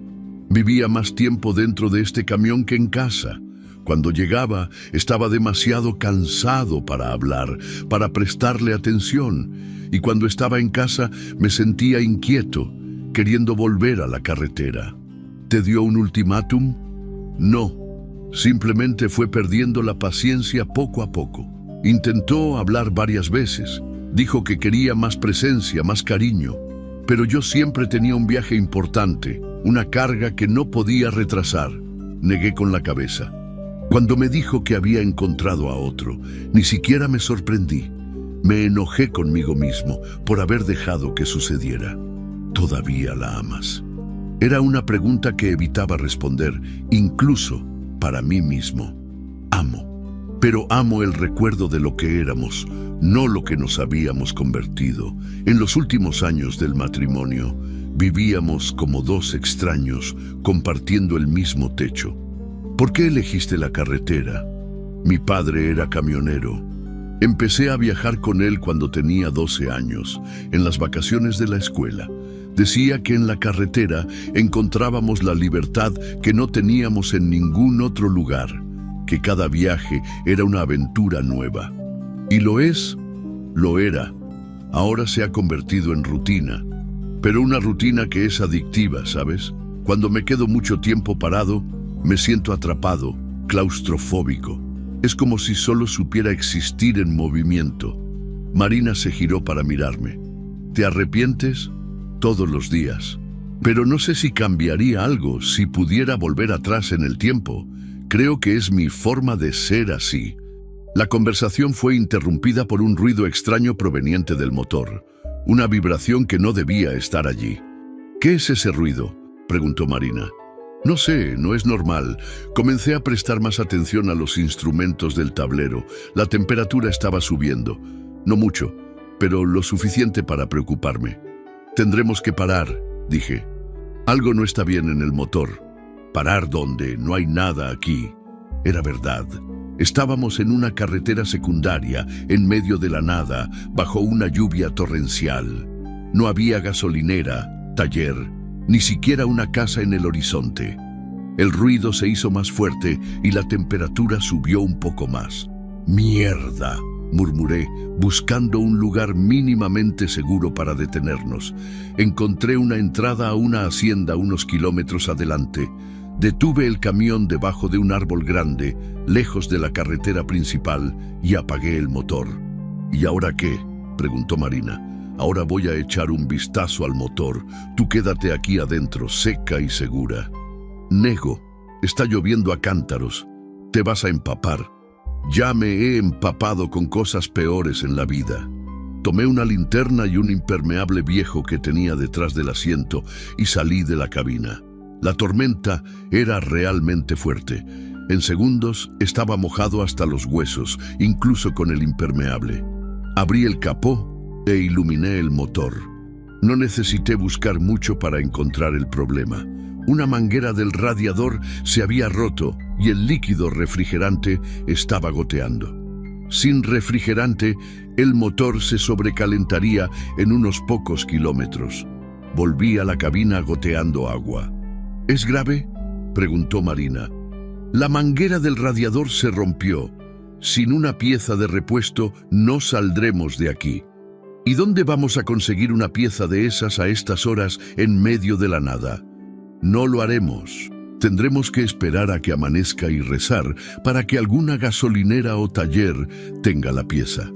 Vivía más tiempo dentro de este camión que en casa. Cuando llegaba, estaba demasiado cansado para hablar, para prestarle atención. Y cuando estaba en casa, me sentía inquieto, queriendo volver a la carretera. ¿Te dio un ultimátum? No. Simplemente fue perdiendo la paciencia poco a poco. Intentó hablar varias veces. Dijo que quería más presencia, más cariño. Pero yo siempre tenía un viaje importante, una carga que no podía retrasar. Negué con la cabeza. Cuando me dijo que había encontrado a otro, ni siquiera me sorprendí. Me enojé conmigo mismo por haber dejado que sucediera. ¿Todavía la amas? Era una pregunta que evitaba responder, incluso para mí mismo. Amo, pero amo el recuerdo de lo que éramos, no lo que nos habíamos convertido. En los últimos años del matrimonio, vivíamos como 2 extraños compartiendo el mismo techo. ¿Por qué elegiste la carretera? Mi padre era camionero. Empecé a viajar con él cuando tenía 12 años, en las vacaciones de la escuela. Decía que en la carretera encontrábamos la libertad que no teníamos en ningún otro lugar, que cada viaje era una aventura nueva. ¿Y lo es? Lo era. Ahora se ha convertido en rutina, pero una rutina que es adictiva, ¿sabes? Cuando me quedo mucho tiempo parado, me siento atrapado, claustrofóbico. Es como si solo supiera existir en movimiento. Marina se giró para mirarme. ¿Te arrepientes? Todos los días. Pero no sé si cambiaría algo si pudiera volver atrás en el tiempo. Creo que es mi forma de ser así. La conversación fue interrumpida por un ruido extraño proveniente del motor. Una vibración que no debía estar allí. ¿Qué es ese ruido?, preguntó Marina. No sé, no es normal. Comencé a prestar más atención a los instrumentos del tablero. La temperatura estaba subiendo. No mucho, pero lo suficiente para preocuparme. Tendremos que parar, dije. Algo no está bien en el motor. ¿Parar dónde? No hay nada aquí. Era verdad. Estábamos en una carretera secundaria, en medio de la nada, bajo una lluvia torrencial. No había gasolinera, taller, ni siquiera una casa en el horizonte. El ruido se hizo más fuerte y la temperatura subió un poco más. ¡Mierda!, murmuré, buscando un lugar mínimamente seguro para detenernos. Encontré una entrada a una hacienda unos kilómetros adelante. Detuve el camión debajo de un árbol grande, lejos de la carretera principal, y apagué el motor. ¿Y ahora qué?, preguntó Marina. Ahora voy a echar un vistazo al motor. Tú quédate aquí adentro, seca y segura. Nego, está lloviendo a cántaros. Te vas a empapar. Ya me he empapado con cosas peores en la vida. Tomé una linterna y un impermeable viejo que tenía detrás del asiento y salí de la cabina. La tormenta era realmente fuerte. En segundos estaba mojado hasta los huesos, incluso con el impermeable. Abrí el capó e iluminé el motor. No necesité buscar mucho para encontrar el problema. Una manguera del radiador se había roto y el líquido refrigerante estaba goteando. Sin refrigerante, el motor se sobrecalentaría en unos pocos kilómetros. Volví a la cabina goteando agua. ¿Es grave?, preguntó Marina. La manguera del radiador se rompió. Sin una pieza de repuesto no saldremos de aquí. ¿Y dónde vamos a conseguir una pieza de esas a estas horas en medio de la nada? No lo haremos. Tendremos que esperar a que amanezca y rezar para que alguna gasolinera o taller tenga la pieza.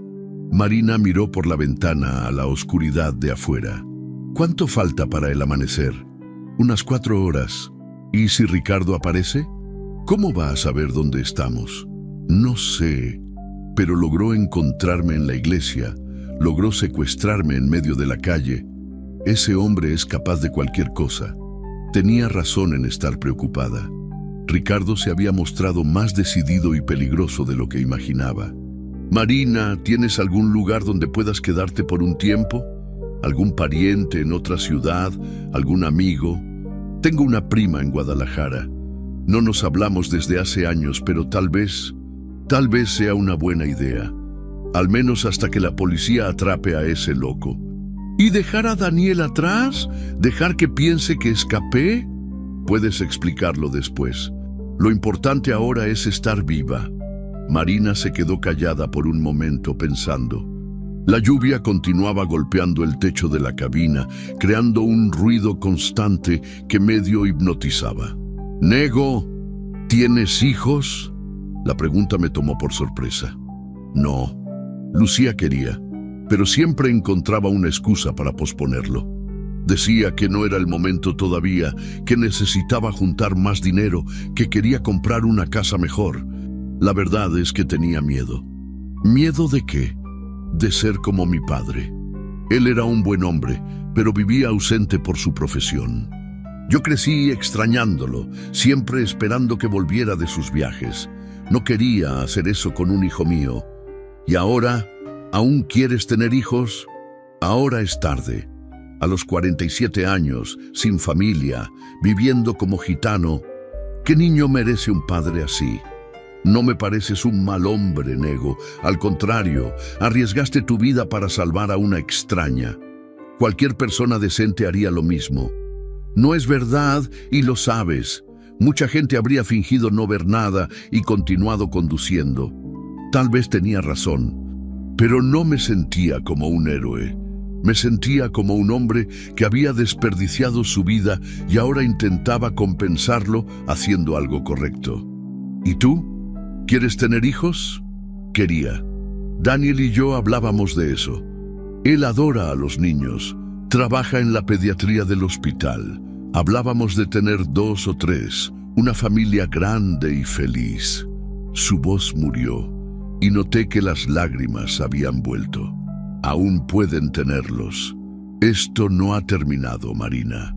Marina miró por la ventana a la oscuridad de afuera. ¿Cuánto falta para el amanecer? Unas 4 horas. ¿Y si Ricardo aparece? ¿Cómo va a saber dónde estamos? No sé, pero logró encontrarme en la iglesia, logró secuestrarme en medio de la calle. Ese hombre es capaz de cualquier cosa. Tenía razón en estar preocupada. Ricardo se había mostrado más decidido y peligroso de lo que imaginaba. Marina, ¿tienes algún lugar donde puedas quedarte por un tiempo? ¿Algún pariente en otra ciudad? ¿Algún amigo? Tengo una prima en Guadalajara. No nos hablamos desde hace años, pero tal vez sea una buena idea. Al menos hasta que la policía atrape a ese loco. ¿Y dejar a Daniel atrás? ¿Dejar que piense que escapé? Puedes explicarlo después. Lo importante ahora es estar viva. Marina se quedó callada por un momento pensando. La lluvia continuaba golpeando el techo de la cabina, creando un ruido constante que medio hipnotizaba. «Nego, ¿tienes hijos?». La pregunta me tomó por sorpresa. No, Lucía quería, pero siempre encontraba una excusa para posponerlo. Decía que no era el momento todavía, que necesitaba juntar más dinero, que quería comprar una casa mejor. La verdad es que tenía miedo. ¿Miedo de qué? De ser como mi padre. Él era un buen hombre, pero vivía ausente por su profesión. Yo crecí extrañándolo, siempre esperando que volviera de sus viajes. No quería hacer eso con un hijo mío. ¿Y ahora? ¿Aún quieres tener hijos? Ahora es tarde. A los 47 años, sin familia, viviendo como gitano, ¿qué niño merece un padre así? No me pareces un mal hombre, Nego. Al contrario, arriesgaste tu vida para salvar a una extraña. Cualquier persona decente haría lo mismo. No es verdad y lo sabes. Mucha gente habría fingido no ver nada y continuado conduciendo. Tal vez tenía razón, pero no me sentía como un héroe. Me sentía como un hombre que había desperdiciado su vida y ahora intentaba compensarlo haciendo algo correcto. ¿Y tú? ¿Quieres tener hijos? Quería. Daniel y yo hablábamos de eso. Él adora a los niños. Trabaja en la pediatría del hospital. Hablábamos de tener 2 o 3, una familia grande y feliz. Su voz murió y noté que las lágrimas habían vuelto. Aún pueden tenerlos. Esto no ha terminado, Marina.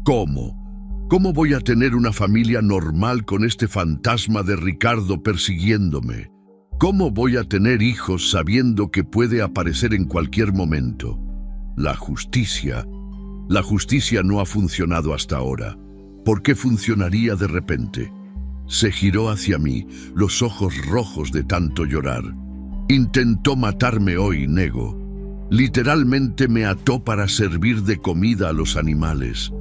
¿Cómo? ¿Cómo voy a tener una familia normal con este fantasma de Ricardo persiguiéndome? ¿Cómo voy a tener hijos sabiendo que puede aparecer en cualquier momento? La justicia no ha funcionado hasta ahora. ¿Por qué funcionaría de repente? Se giró hacia mí, los ojos rojos de tanto llorar. Intentó matarme hoy, Nego. Literalmente me ató para servir de comida a los animales.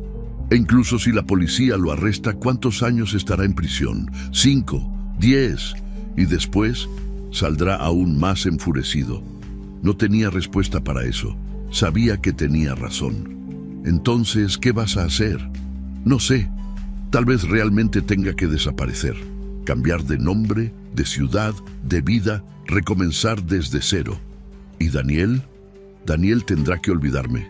E incluso si la policía lo arresta, ¿cuántos años estará en prisión? 5, 10. Y después, saldrá aún más enfurecido. No tenía respuesta para eso. Sabía que tenía razón. Entonces, ¿qué vas a hacer? No sé. Tal vez realmente tenga que desaparecer. Cambiar de nombre, de ciudad, de vida, recomenzar desde cero. ¿Y Daniel? Daniel tendrá que olvidarme.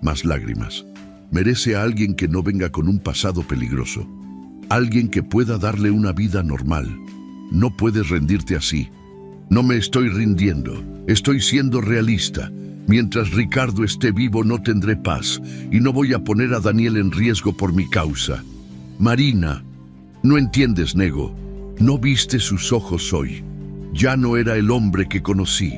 Más lágrimas. Merece a alguien que no venga con un pasado peligroso. Alguien que pueda darle una vida normal. No puedes rendirte así. No me estoy rindiendo. Estoy siendo realista. Mientras Ricardo esté vivo no tendré paz y no voy a poner a Daniel en riesgo por mi causa. Marina, no entiendes, Nego. No viste sus ojos hoy. Ya no era el hombre que conocí.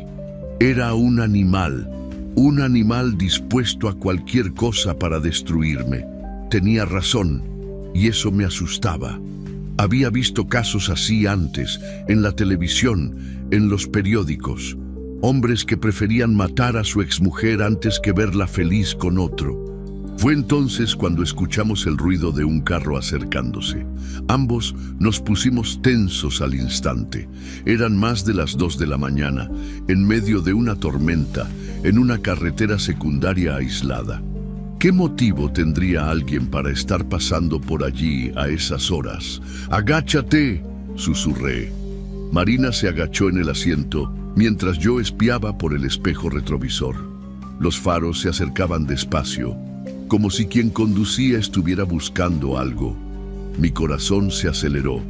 Era un animal dispuesto a cualquier cosa para destruirme. Tenía razón, y eso me asustaba. Había visto casos así antes, en la televisión, en los periódicos. Hombres que preferían matar a su exmujer antes que verla feliz con otro. Fue entonces cuando escuchamos el ruido de un carro acercándose. Ambos nos pusimos tensos al instante. Eran más de las 2 de la mañana, en medio de una tormenta, en una carretera secundaria aislada. ¿Qué motivo tendría alguien para estar pasando por allí a esas horas? ¡Agáchate!, susurré. Marina se agachó en el asiento mientras yo espiaba por el espejo retrovisor. Los faros se acercaban despacio, como si quien conducía estuviera buscando algo. Mi corazón se aceleró.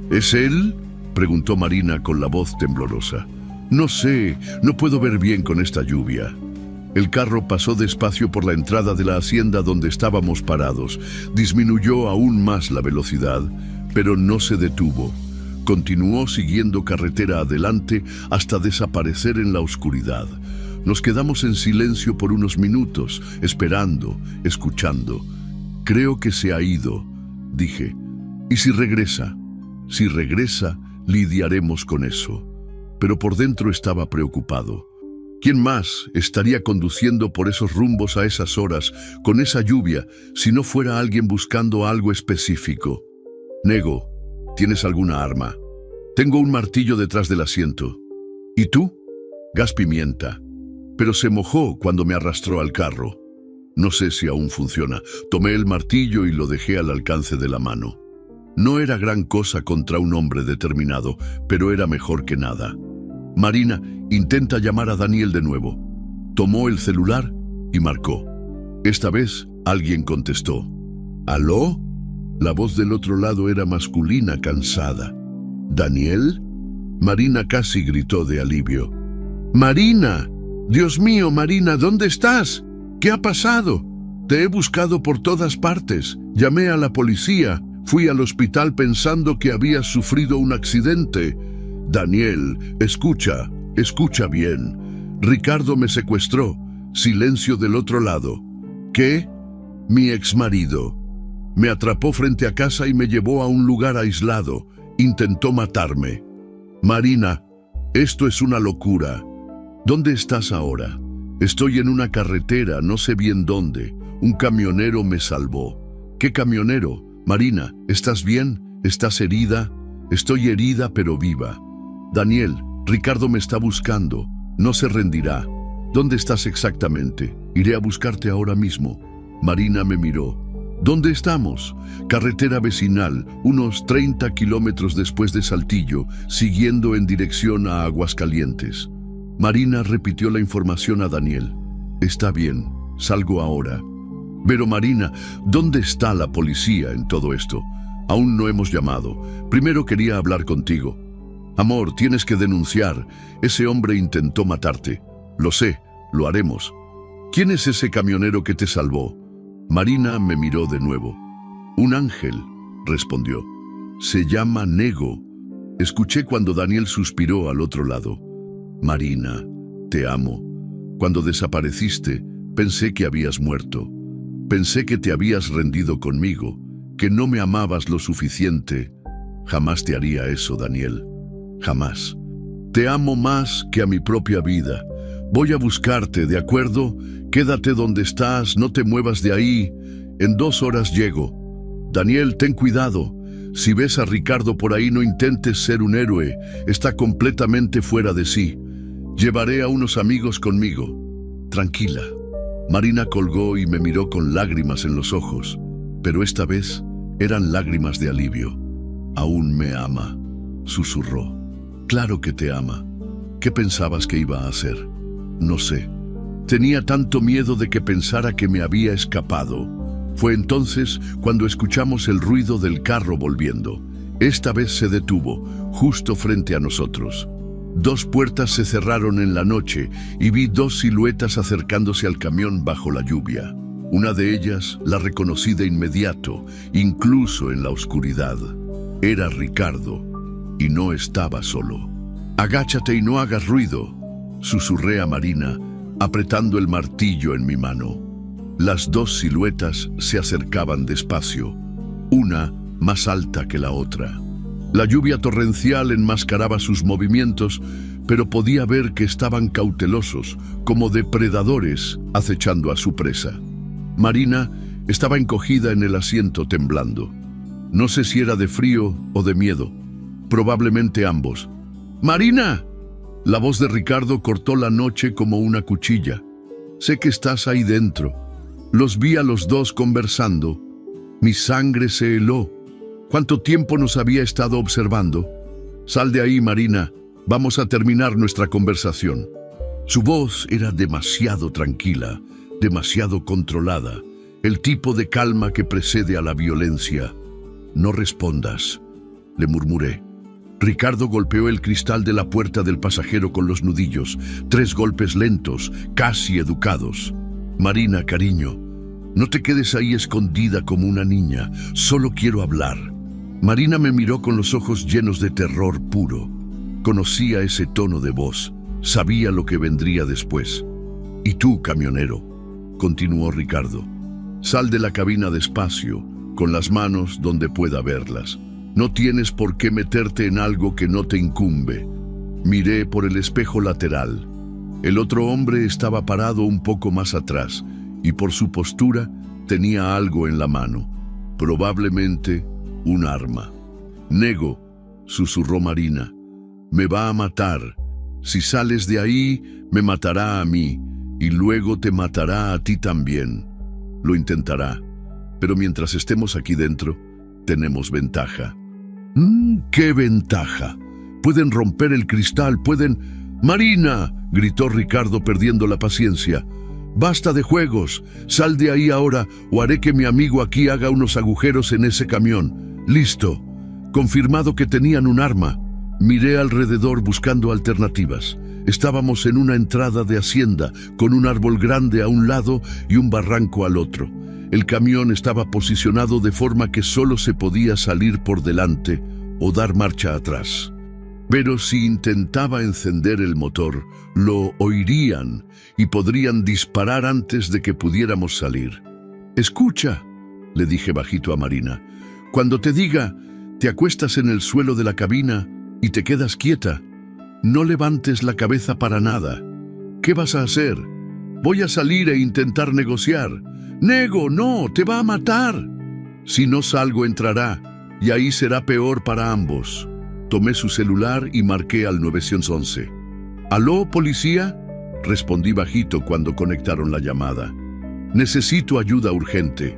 ¿Es él?, preguntó Marina con la voz temblorosa. No sé, no puedo ver bien con esta lluvia. El carro pasó despacio por la entrada de la hacienda donde estábamos parados. Disminuyó aún más la velocidad, pero no se detuvo. Continuó siguiendo carretera adelante hasta desaparecer en la oscuridad. Nos quedamos en silencio por unos minutos, esperando, escuchando. Creo que se ha ido, dije. ¿Y si regresa? Si regresa, lidiaremos con eso. Pero por dentro estaba preocupado. ¿Quién más estaría conduciendo por esos rumbos a esas horas, con esa lluvia, si no fuera alguien buscando algo específico? Nego, ¿tienes alguna arma? Tengo un martillo detrás del asiento. ¿Y tú? Gas pimienta. Pero se mojó cuando me arrastró al carro. No sé si aún funciona. Tomé el martillo y lo dejé al alcance de la mano. No era gran cosa contra un hombre determinado, pero era mejor que nada. Marina, intenta llamar a Daniel de nuevo. Tomó el celular y marcó. Esta vez alguien contestó. ¿Aló? La voz del otro lado era masculina, cansada. ¿Daniel? Marina casi gritó de alivio. ¡Marina! Dios mío, Marina, ¿dónde estás? ¿Qué ha pasado? Te he buscado por todas partes. Llamé a la policía. Fui al hospital pensando que habías sufrido un accidente. Daniel, escucha bien. Ricardo me secuestró. Silencio del otro lado. ¿Qué? Mi exmarido. Me atrapó frente a casa y me llevó a un lugar aislado. Intentó matarme. Marina, esto es una locura. ¿Dónde estás ahora? Estoy en una carretera, no sé bien dónde. Un camionero me salvó. ¿Qué camionero? Marina, ¿estás bien? ¿Estás herida? Estoy herida pero viva. Daniel, Ricardo me está buscando. No se rendirá. ¿Dónde estás exactamente? Iré a buscarte ahora mismo. Marina me miró. ¿Dónde estamos? Carretera vecinal, unos 30 kilómetros después de Saltillo, siguiendo en dirección a Aguascalientes. Marina repitió la información a Daniel. Está bien, salgo ahora. Pero Marina, ¿dónde está la policía en todo esto? Aún no hemos llamado. Primero quería hablar contigo. Amor, tienes que denunciar. Ese hombre intentó matarte. Lo sé, lo haremos. ¿Quién es ese camionero que te salvó? Marina me miró de nuevo. Un ángel, respondió. Se llama Nego. Escuché cuando Daniel suspiró al otro lado. Marina, te amo. Cuando desapareciste, pensé que habías muerto. Pensé que te habías rendido conmigo, que no me amabas lo suficiente. Jamás te haría eso, Daniel. Jamás. Te amo más que a mi propia vida. Voy a buscarte, ¿de acuerdo? Quédate donde estás, no te muevas de ahí. En 2 horas llego. Daniel, ten cuidado. Si ves a Ricardo por ahí, no intentes ser un héroe. Está completamente fuera de sí. Llevaré a unos amigos conmigo. Tranquila. Marina colgó y me miró con lágrimas en los ojos, pero esta vez eran lágrimas de alivio. Aún me ama, susurró. Claro que te ama. ¿Qué pensabas que iba a hacer? No sé. Tenía tanto miedo de que pensara que me había escapado. Fue entonces cuando escuchamos el ruido del carro volviendo. Esta vez se detuvo, justo frente a nosotros. Dos puertas se cerraron en la noche y vi dos siluetas acercándose al camión bajo la lluvia. Una de ellas la reconocí de inmediato, incluso en la oscuridad. Era Ricardo, y no estaba solo. «Agáchate y no hagas ruido», susurré a Marina, apretando el martillo en mi mano. Las dos siluetas se acercaban despacio, una más alta que la otra. La lluvia torrencial enmascaraba sus movimientos, pero podía ver que estaban cautelosos, como depredadores acechando a su presa. Marina estaba encogida en el asiento temblando. No sé si era de frío o de miedo, probablemente ambos. «¡Marina!». La voz de Ricardo cortó la noche como una cuchilla. «Sé que estás ahí dentro». Los vi a los dos conversando. Mi sangre se heló. ¿Cuánto tiempo nos había estado observando? «Sal de ahí, Marina. Vamos a terminar nuestra conversación». Su voz era demasiado tranquila, demasiado controlada, el tipo de calma que precede a la violencia. «No respondas», le murmuré. Ricardo golpeó el cristal de la puerta del pasajero con los nudillos, 3 golpes lentos, casi educados. «Marina, cariño, no te quedes ahí escondida como una niña, solo quiero hablar». Marina me miró con los ojos llenos de terror puro. Conocía ese tono de voz, sabía lo que vendría después. «Y tú, camionero», continuó Ricardo, «sal de la cabina despacio, con las manos donde pueda verlas. No tienes por qué meterte en algo que no te incumbe». Miré por el espejo lateral. El otro hombre estaba parado un poco más atrás y por su postura tenía algo en la mano, probablemente un arma. «Nego», susurró Marina, «me va a matar. Si sales de ahí, me matará a mí y luego te matará a ti también. Lo intentará, pero mientras estemos aquí dentro, tenemos ventaja». «¿Qué ventaja? Pueden romper el cristal, pueden...» «¡Marina!», gritó Ricardo perdiendo la paciencia. «Basta de juegos, sal de ahí ahora o haré que mi amigo aquí haga unos agujeros en ese camión». «Listo». Confirmado que tenían un arma, miré alrededor buscando alternativas. Estábamos en una entrada de hacienda, con un árbol grande a un lado y un barranco al otro. El camión estaba posicionado de forma que solo se podía salir por delante o dar marcha atrás. Pero si intentaba encender el motor, lo oirían y podrían disparar antes de que pudiéramos salir. «Escucha», le dije bajito a Marina, «cuando te diga, te acuestas en el suelo de la cabina y te quedas quieta. No levantes la cabeza para nada. ¿Qué vas a hacer?». «Voy a salir e intentar negociar». «Nego, no, te va a matar». «Si no salgo, entrará, y ahí será peor para ambos». Tomé su celular y marqué al 911. «¿Aló, policía?», respondí bajito cuando conectaron la llamada. «Necesito ayuda urgente.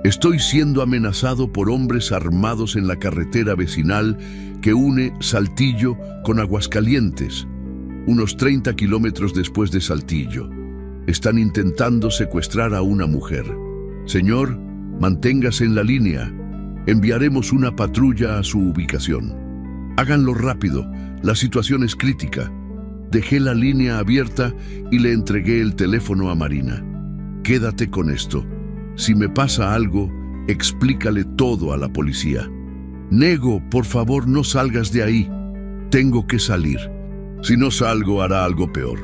Estoy siendo amenazado por hombres armados en la carretera vecinal que une Saltillo con Aguascalientes, unos 30 kilómetros después de Saltillo. Están intentando secuestrar a una mujer. Señor, manténgase en la línea. Enviaremos una patrulla a su ubicación. Háganlo rápido, la situación es crítica». Dejé la línea abierta y le entregué el teléfono a Marina. «Quédate con esto. Si me pasa algo, explícale todo a la policía». «Nego, por favor, no salgas de ahí». «Tengo que salir. Si no salgo, hará algo peor».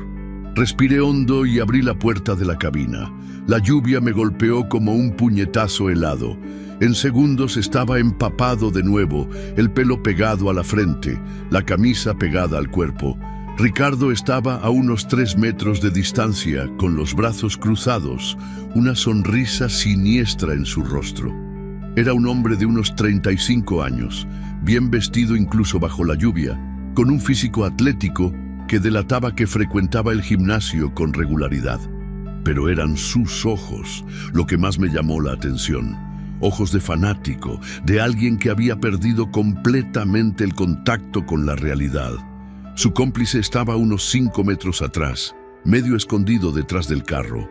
Respiré hondo y abrí la puerta de la cabina. La lluvia me golpeó como un puñetazo helado. En segundos estaba empapado de nuevo, el pelo pegado a la frente, la camisa pegada al cuerpo. Ricardo estaba a unos 3 metros de distancia, con los brazos cruzados, una sonrisa siniestra en su rostro. Era un hombre de unos 35 años, bien vestido incluso bajo la lluvia, con un físico atlético que delataba que frecuentaba el gimnasio con regularidad. Pero eran sus ojos lo que más me llamó la atención. Ojos de fanático, de alguien que había perdido completamente el contacto con la realidad. Su cómplice estaba a unos 5 metros atrás, medio escondido detrás del carro.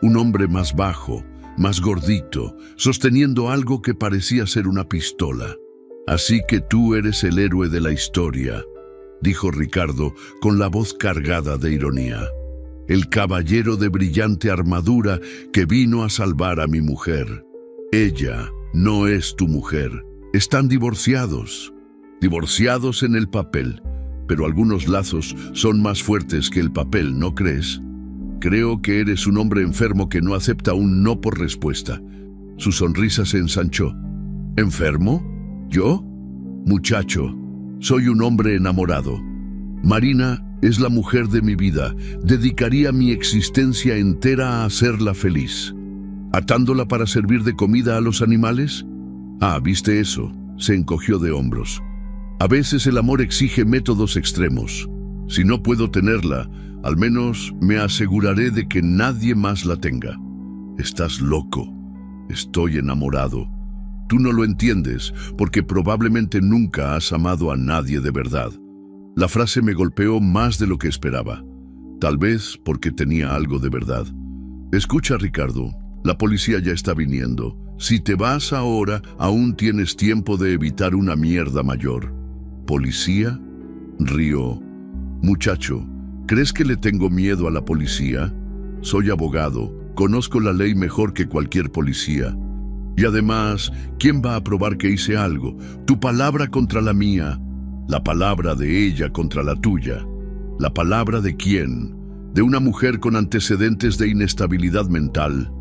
Un hombre más bajo, más gordito, sosteniendo algo que parecía ser una pistola. «Así que tú eres el héroe de la historia», dijo Ricardo con la voz cargada de ironía. «El caballero de brillante armadura que vino a salvar a mi mujer. Ella no es tu mujer. Están divorciados. Divorciados en el papel, pero algunos lazos son más fuertes que el papel, ¿no crees? Creo que eres un hombre enfermo que no acepta un no por respuesta». Su sonrisa se ensanchó. «¿Enfermo? ¿Yo? Muchacho, soy un hombre enamorado. Marina es la mujer de mi vida. Dedicaría mi existencia entera a hacerla feliz. ¿Atándola para servir de comida a los animales? Ah, ¿viste eso?», se encogió de hombros. «A veces el amor exige métodos extremos. Si no puedo tenerla, al menos me aseguraré de que nadie más la tenga». «Estás loco. Estoy enamorado. Tú no lo entiendes porque probablemente nunca has amado a nadie de verdad». La frase me golpeó más de lo que esperaba. Tal vez porque tenía algo de verdad. «Escucha, Ricardo, la policía ya está viniendo. Si te vas ahora, aún tienes tiempo de evitar una mierda mayor». «¿Policía?», rió. «Muchacho, ¿crees que le tengo miedo a la policía? Soy abogado, conozco la ley mejor que cualquier policía. Y además, ¿quién va a probar que hice algo? Tu palabra contra la mía, la palabra de ella contra la tuya. ¿La palabra de quién? De una mujer con antecedentes de inestabilidad mental,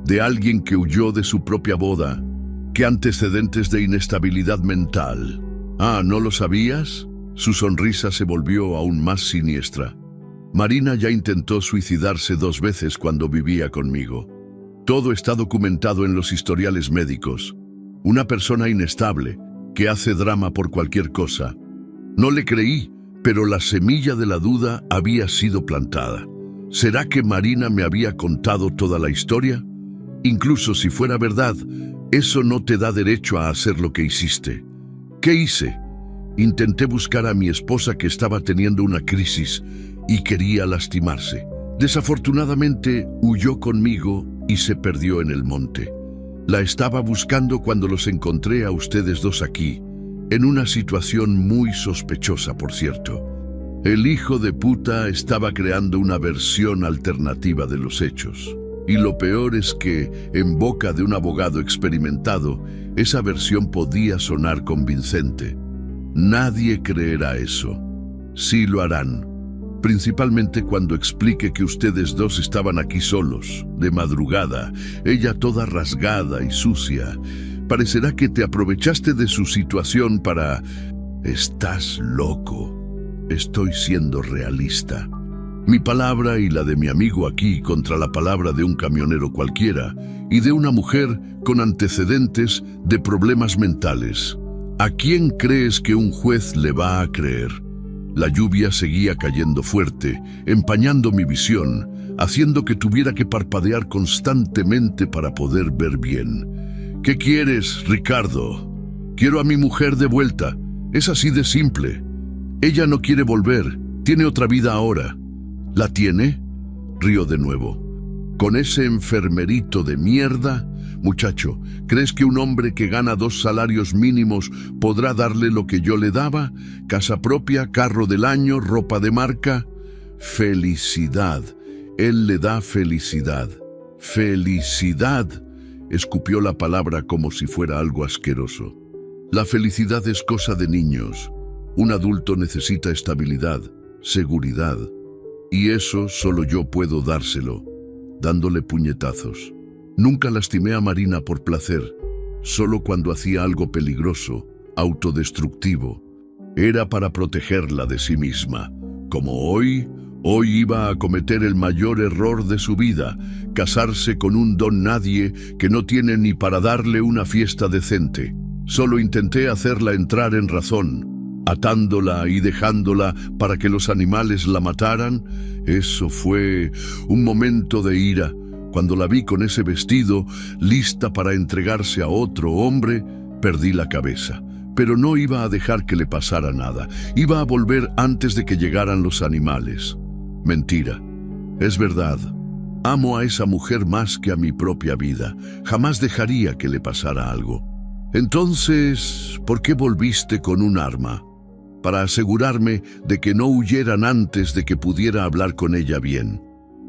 de alguien que huyó de su propia boda. ¿Qué antecedentes de inestabilidad mental? Ah, ¿no lo sabías?». Su sonrisa se volvió aún más siniestra. «Marina ya intentó suicidarse 2 veces cuando vivía conmigo. Todo está documentado en los historiales médicos. Una persona inestable, que hace drama por cualquier cosa». No le creí, pero la semilla de la duda había sido plantada. ¿Será que Marina me había contado toda la historia? Incluso si fuera verdad, eso no te da derecho a hacer lo que hiciste. ¿Qué hice? Intenté buscar a mi esposa que estaba teniendo una crisis y quería lastimarse. Desafortunadamente, huyó conmigo y se perdió en el monte. La estaba buscando cuando los encontré a ustedes dos aquí, en una situación muy sospechosa, por cierto. El hijo de puta estaba creando una versión alternativa de los hechos. Y lo peor es que, en boca de un abogado experimentado, esa versión podía sonar convincente. Nadie creerá eso. Sí lo harán, principalmente cuando explique que ustedes dos estaban aquí solos, de madrugada, ella toda rasgada y sucia. Parecerá que te aprovechaste de su situación para... Estás loco. Estoy siendo realista. Mi palabra y la de mi amigo aquí contra la palabra de un camionero cualquiera y de una mujer con antecedentes de problemas mentales. ¿A quién crees que un juez le va a creer? La lluvia seguía cayendo fuerte, empañando mi visión, haciendo que tuviera que parpadear constantemente para poder ver bien. ¿Qué quieres, Ricardo? Quiero a mi mujer de vuelta. Es así de simple. Ella no quiere volver, tiene otra vida ahora. ¿La tiene? Río de nuevo. ¿Con ese enfermerito de mierda? Muchacho, ¿crees que un hombre que gana 2 salarios mínimos podrá darle lo que yo le daba? Casa propia, carro del año, ropa de marca. Felicidad. Él le da felicidad. ¡Felicidad! Escupió la palabra como si fuera algo asqueroso. La felicidad es cosa de niños. Un adulto necesita estabilidad, seguridad. Y eso solo yo puedo dárselo, dándole puñetazos. Nunca lastimé a Marina por placer, solo cuando hacía algo peligroso, autodestructivo. Era para protegerla de sí misma, como hoy, Hoy iba a cometer el mayor error de su vida, casarse con un don nadie que no tiene ni para darle una fiesta decente. Solo intenté hacerla entrar en razón, atándola y dejándola para que los animales la mataran. Eso fue un momento de ira. Cuando la vi con ese vestido, lista para entregarse a otro hombre, perdí la cabeza. Pero no iba a dejar que le pasara nada. Iba a volver antes de que llegaran los animales. Mentira. Es verdad. Amo a esa mujer más que a mi propia vida. Jamás dejaría que le pasara algo. Entonces, ¿por qué volviste con un arma? Para asegurarme de que no huyeran antes de que pudiera hablar con ella bien.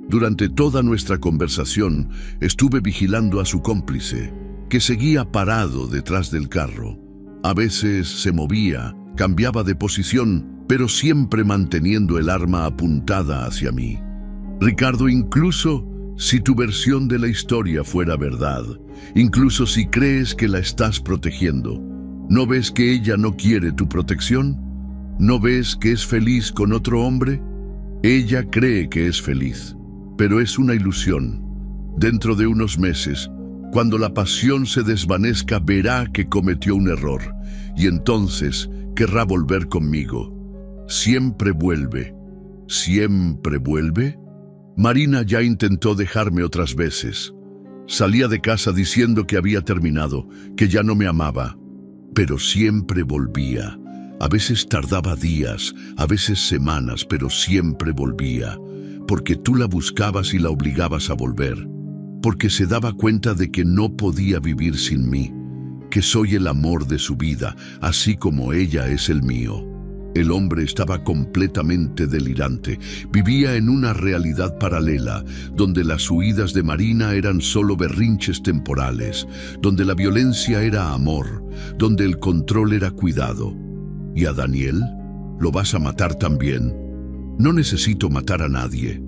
Durante toda nuestra conversación, estuve vigilando a su cómplice, que seguía parado detrás del carro. A veces se movía, cambiaba de posición, pero siempre manteniendo el arma apuntada hacia mí. Ricardo, incluso si tu versión de la historia fuera verdad, incluso si crees que la estás protegiendo, ¿no ves que ella no quiere tu protección? ¿No ves que es feliz con otro hombre? Ella cree que es feliz, pero es una ilusión. Dentro de unos meses, cuando la pasión se desvanezca, verá que cometió un error, y entonces querrá volver conmigo. Siempre vuelve. ¿Siempre vuelve? Marina ya intentó dejarme otras veces. Salía de casa diciendo que había terminado, que ya no me amaba. Pero siempre volvía. A veces tardaba días, a veces semanas, pero siempre volvía. Porque tú la buscabas y la obligabas a volver. Porque se daba cuenta de que no podía vivir sin mí. Que soy el amor de su vida, así como ella es el mío. El hombre estaba completamente delirante. Vivía en una realidad paralela, donde las huidas de Marina eran solo berrinches temporales, donde la violencia era amor, donde el control era cuidado. ¿Y a Daniel? ¿Lo vas a matar también? No necesito matar a nadie.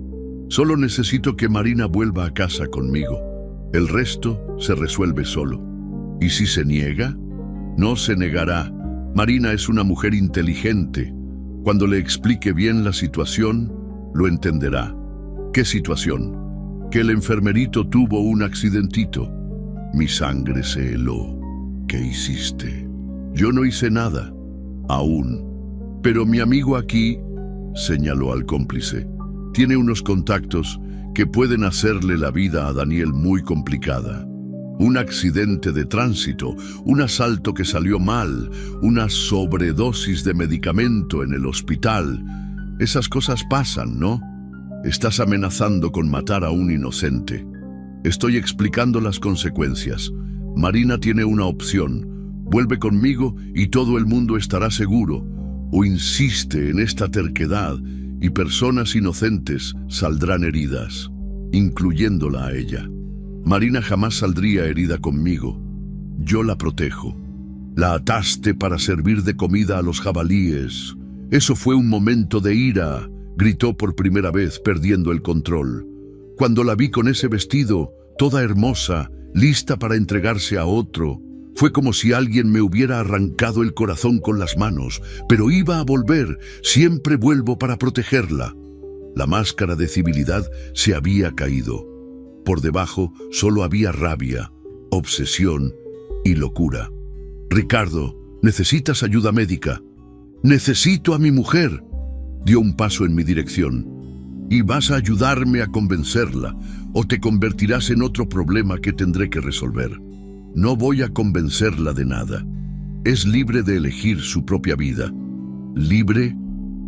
Solo necesito que Marina vuelva a casa conmigo. El resto se resuelve solo. ¿Y si se niega? No se negará. Marina es una mujer inteligente. Cuando le explique bien la situación, lo entenderá. ¿Qué situación? Que el enfermerito tuvo un accidentito. Mi sangre se heló. ¿Qué hiciste? Yo no hice nada. Aún. Pero mi amigo aquí, señaló al cómplice, tiene unos contactos que pueden hacerle la vida a Daniel muy complicada. Un accidente de tránsito, un asalto que salió mal, una sobredosis de medicamento en el hospital. Esas cosas pasan, ¿no? Estás amenazando con matar a un inocente. Estoy explicando las consecuencias. Marina tiene una opción. Vuelve conmigo y todo el mundo estará seguro. O insiste en esta terquedad y personas inocentes saldrán heridas, incluyéndola a ella. Marina jamás saldría herida conmigo. Yo la protejo. La ataste para servir de comida a los jabalíes. Eso fue un momento de ira, gritó por primera vez, perdiendo el control. Cuando la vi con ese vestido, toda hermosa, lista para entregarse a otro, fue como si alguien me hubiera arrancado el corazón con las manos, pero iba a volver, siempre vuelvo para protegerla. La máscara de civilidad se había caído. Por debajo solo había rabia, obsesión y locura. Ricardo, necesitas ayuda médica. Necesito a mi mujer. Dio un paso en mi dirección. Y vas a ayudarme a convencerla, o te convertirás en otro problema que tendré que resolver. No voy a convencerla de nada. Es libre de elegir su propia vida. ¿Libre?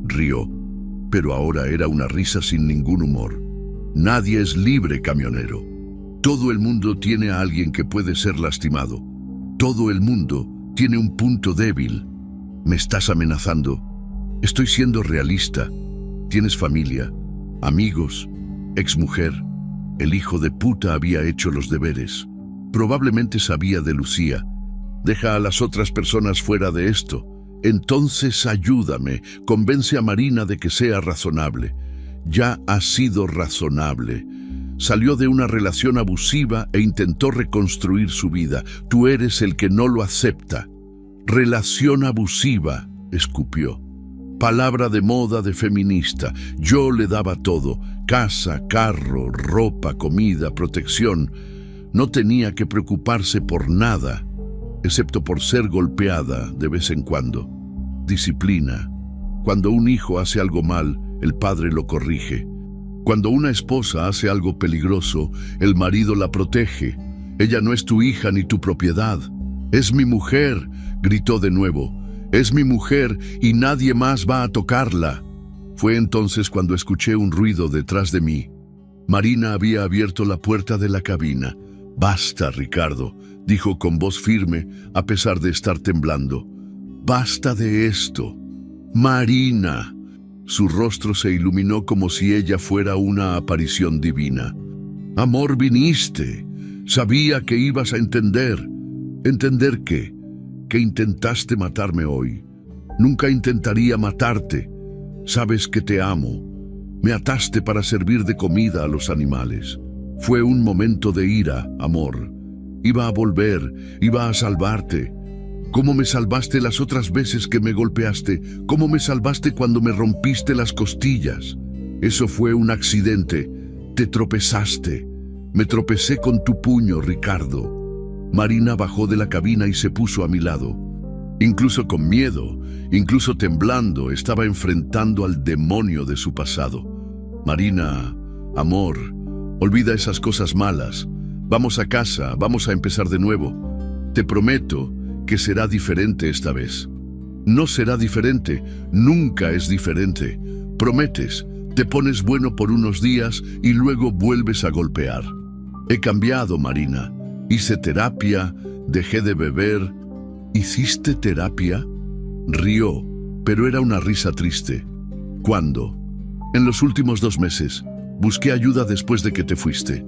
Rió. Pero ahora era una risa sin ningún humor. Nadie es libre, camionero. Todo el mundo tiene a alguien que puede ser lastimado. Todo el mundo tiene un punto débil. ¿Me estás amenazando? Estoy siendo realista. Tienes familia, amigos, exmujer. El hijo de puta había hecho los deberes. Probablemente sabía de Lucía. Deja a las otras personas fuera de esto. Entonces ayúdame, convence a Marina de que sea razonable. Ya ha sido razonable. Salió de una relación abusiva e intentó reconstruir su vida. Tú eres el que no lo acepta. Relación abusiva, escupió. Palabra de moda de feminista. Yo le daba todo: casa, carro, ropa, comida, protección. No tenía que preocuparse por nada, excepto por ser golpeada de vez en cuando. Disciplina. Cuando un hijo hace algo mal, el padre lo corrige. Cuando una esposa hace algo peligroso, el marido la protege. Ella no es tu hija ni tu propiedad. Es mi mujer, gritó de nuevo. Es mi mujer y nadie más va a tocarla. Fue entonces cuando escuché un ruido detrás de mí. Marina había abierto la puerta de la cabina. Basta, Ricardo, dijo con voz firme, a pesar de estar temblando. Basta de esto. Marina. Su rostro se iluminó como si ella fuera una aparición divina. Amor, viniste. Sabía que ibas a entender. ¿Entender qué? Que intentaste matarme hoy. Nunca intentaría matarte. Sabes que te amo. Me ataste para servir de comida a los animales. Fue un momento de ira, amor. Iba a volver, iba a salvarte. ¿Cómo me salvaste las otras veces que me golpeaste? ¿Cómo me salvaste cuando me rompiste las costillas? Eso fue un accidente. Te tropezaste. Me tropecé con tu puño, Ricardo. Marina bajó de la cabina y se puso a mi lado. Incluso con miedo, incluso temblando, estaba enfrentando al demonio de su pasado. Marina, amor, olvida esas cosas malas. Vamos a casa, vamos a empezar de nuevo. Te prometo que será diferente esta vez. No será diferente, nunca es diferente. Prometes, te pones bueno por unos días y luego vuelves a golpear. He cambiado, Marina. Hice terapia, dejé de beber. ¿Hiciste terapia? Rió, pero era una risa triste. ¿Cuándo? En los últimos 2 meses. Busqué ayuda después de que te fuiste.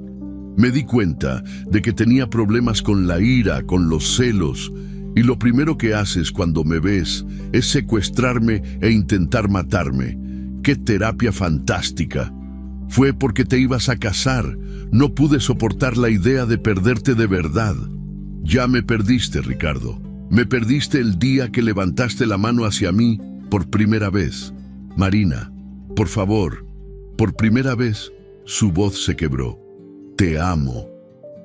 Me di cuenta de que tenía problemas con la ira, con los celos, y lo primero que haces cuando me ves es secuestrarme e intentar matarme. ¡Qué terapia fantástica! Fue porque te ibas a casar. No pude soportar la idea de perderte de verdad. Ya me perdiste, Ricardo. Me perdiste el día que levantaste la mano hacia mí por primera vez. Marina, por favor. Por primera vez, su voz se quebró. Te amo.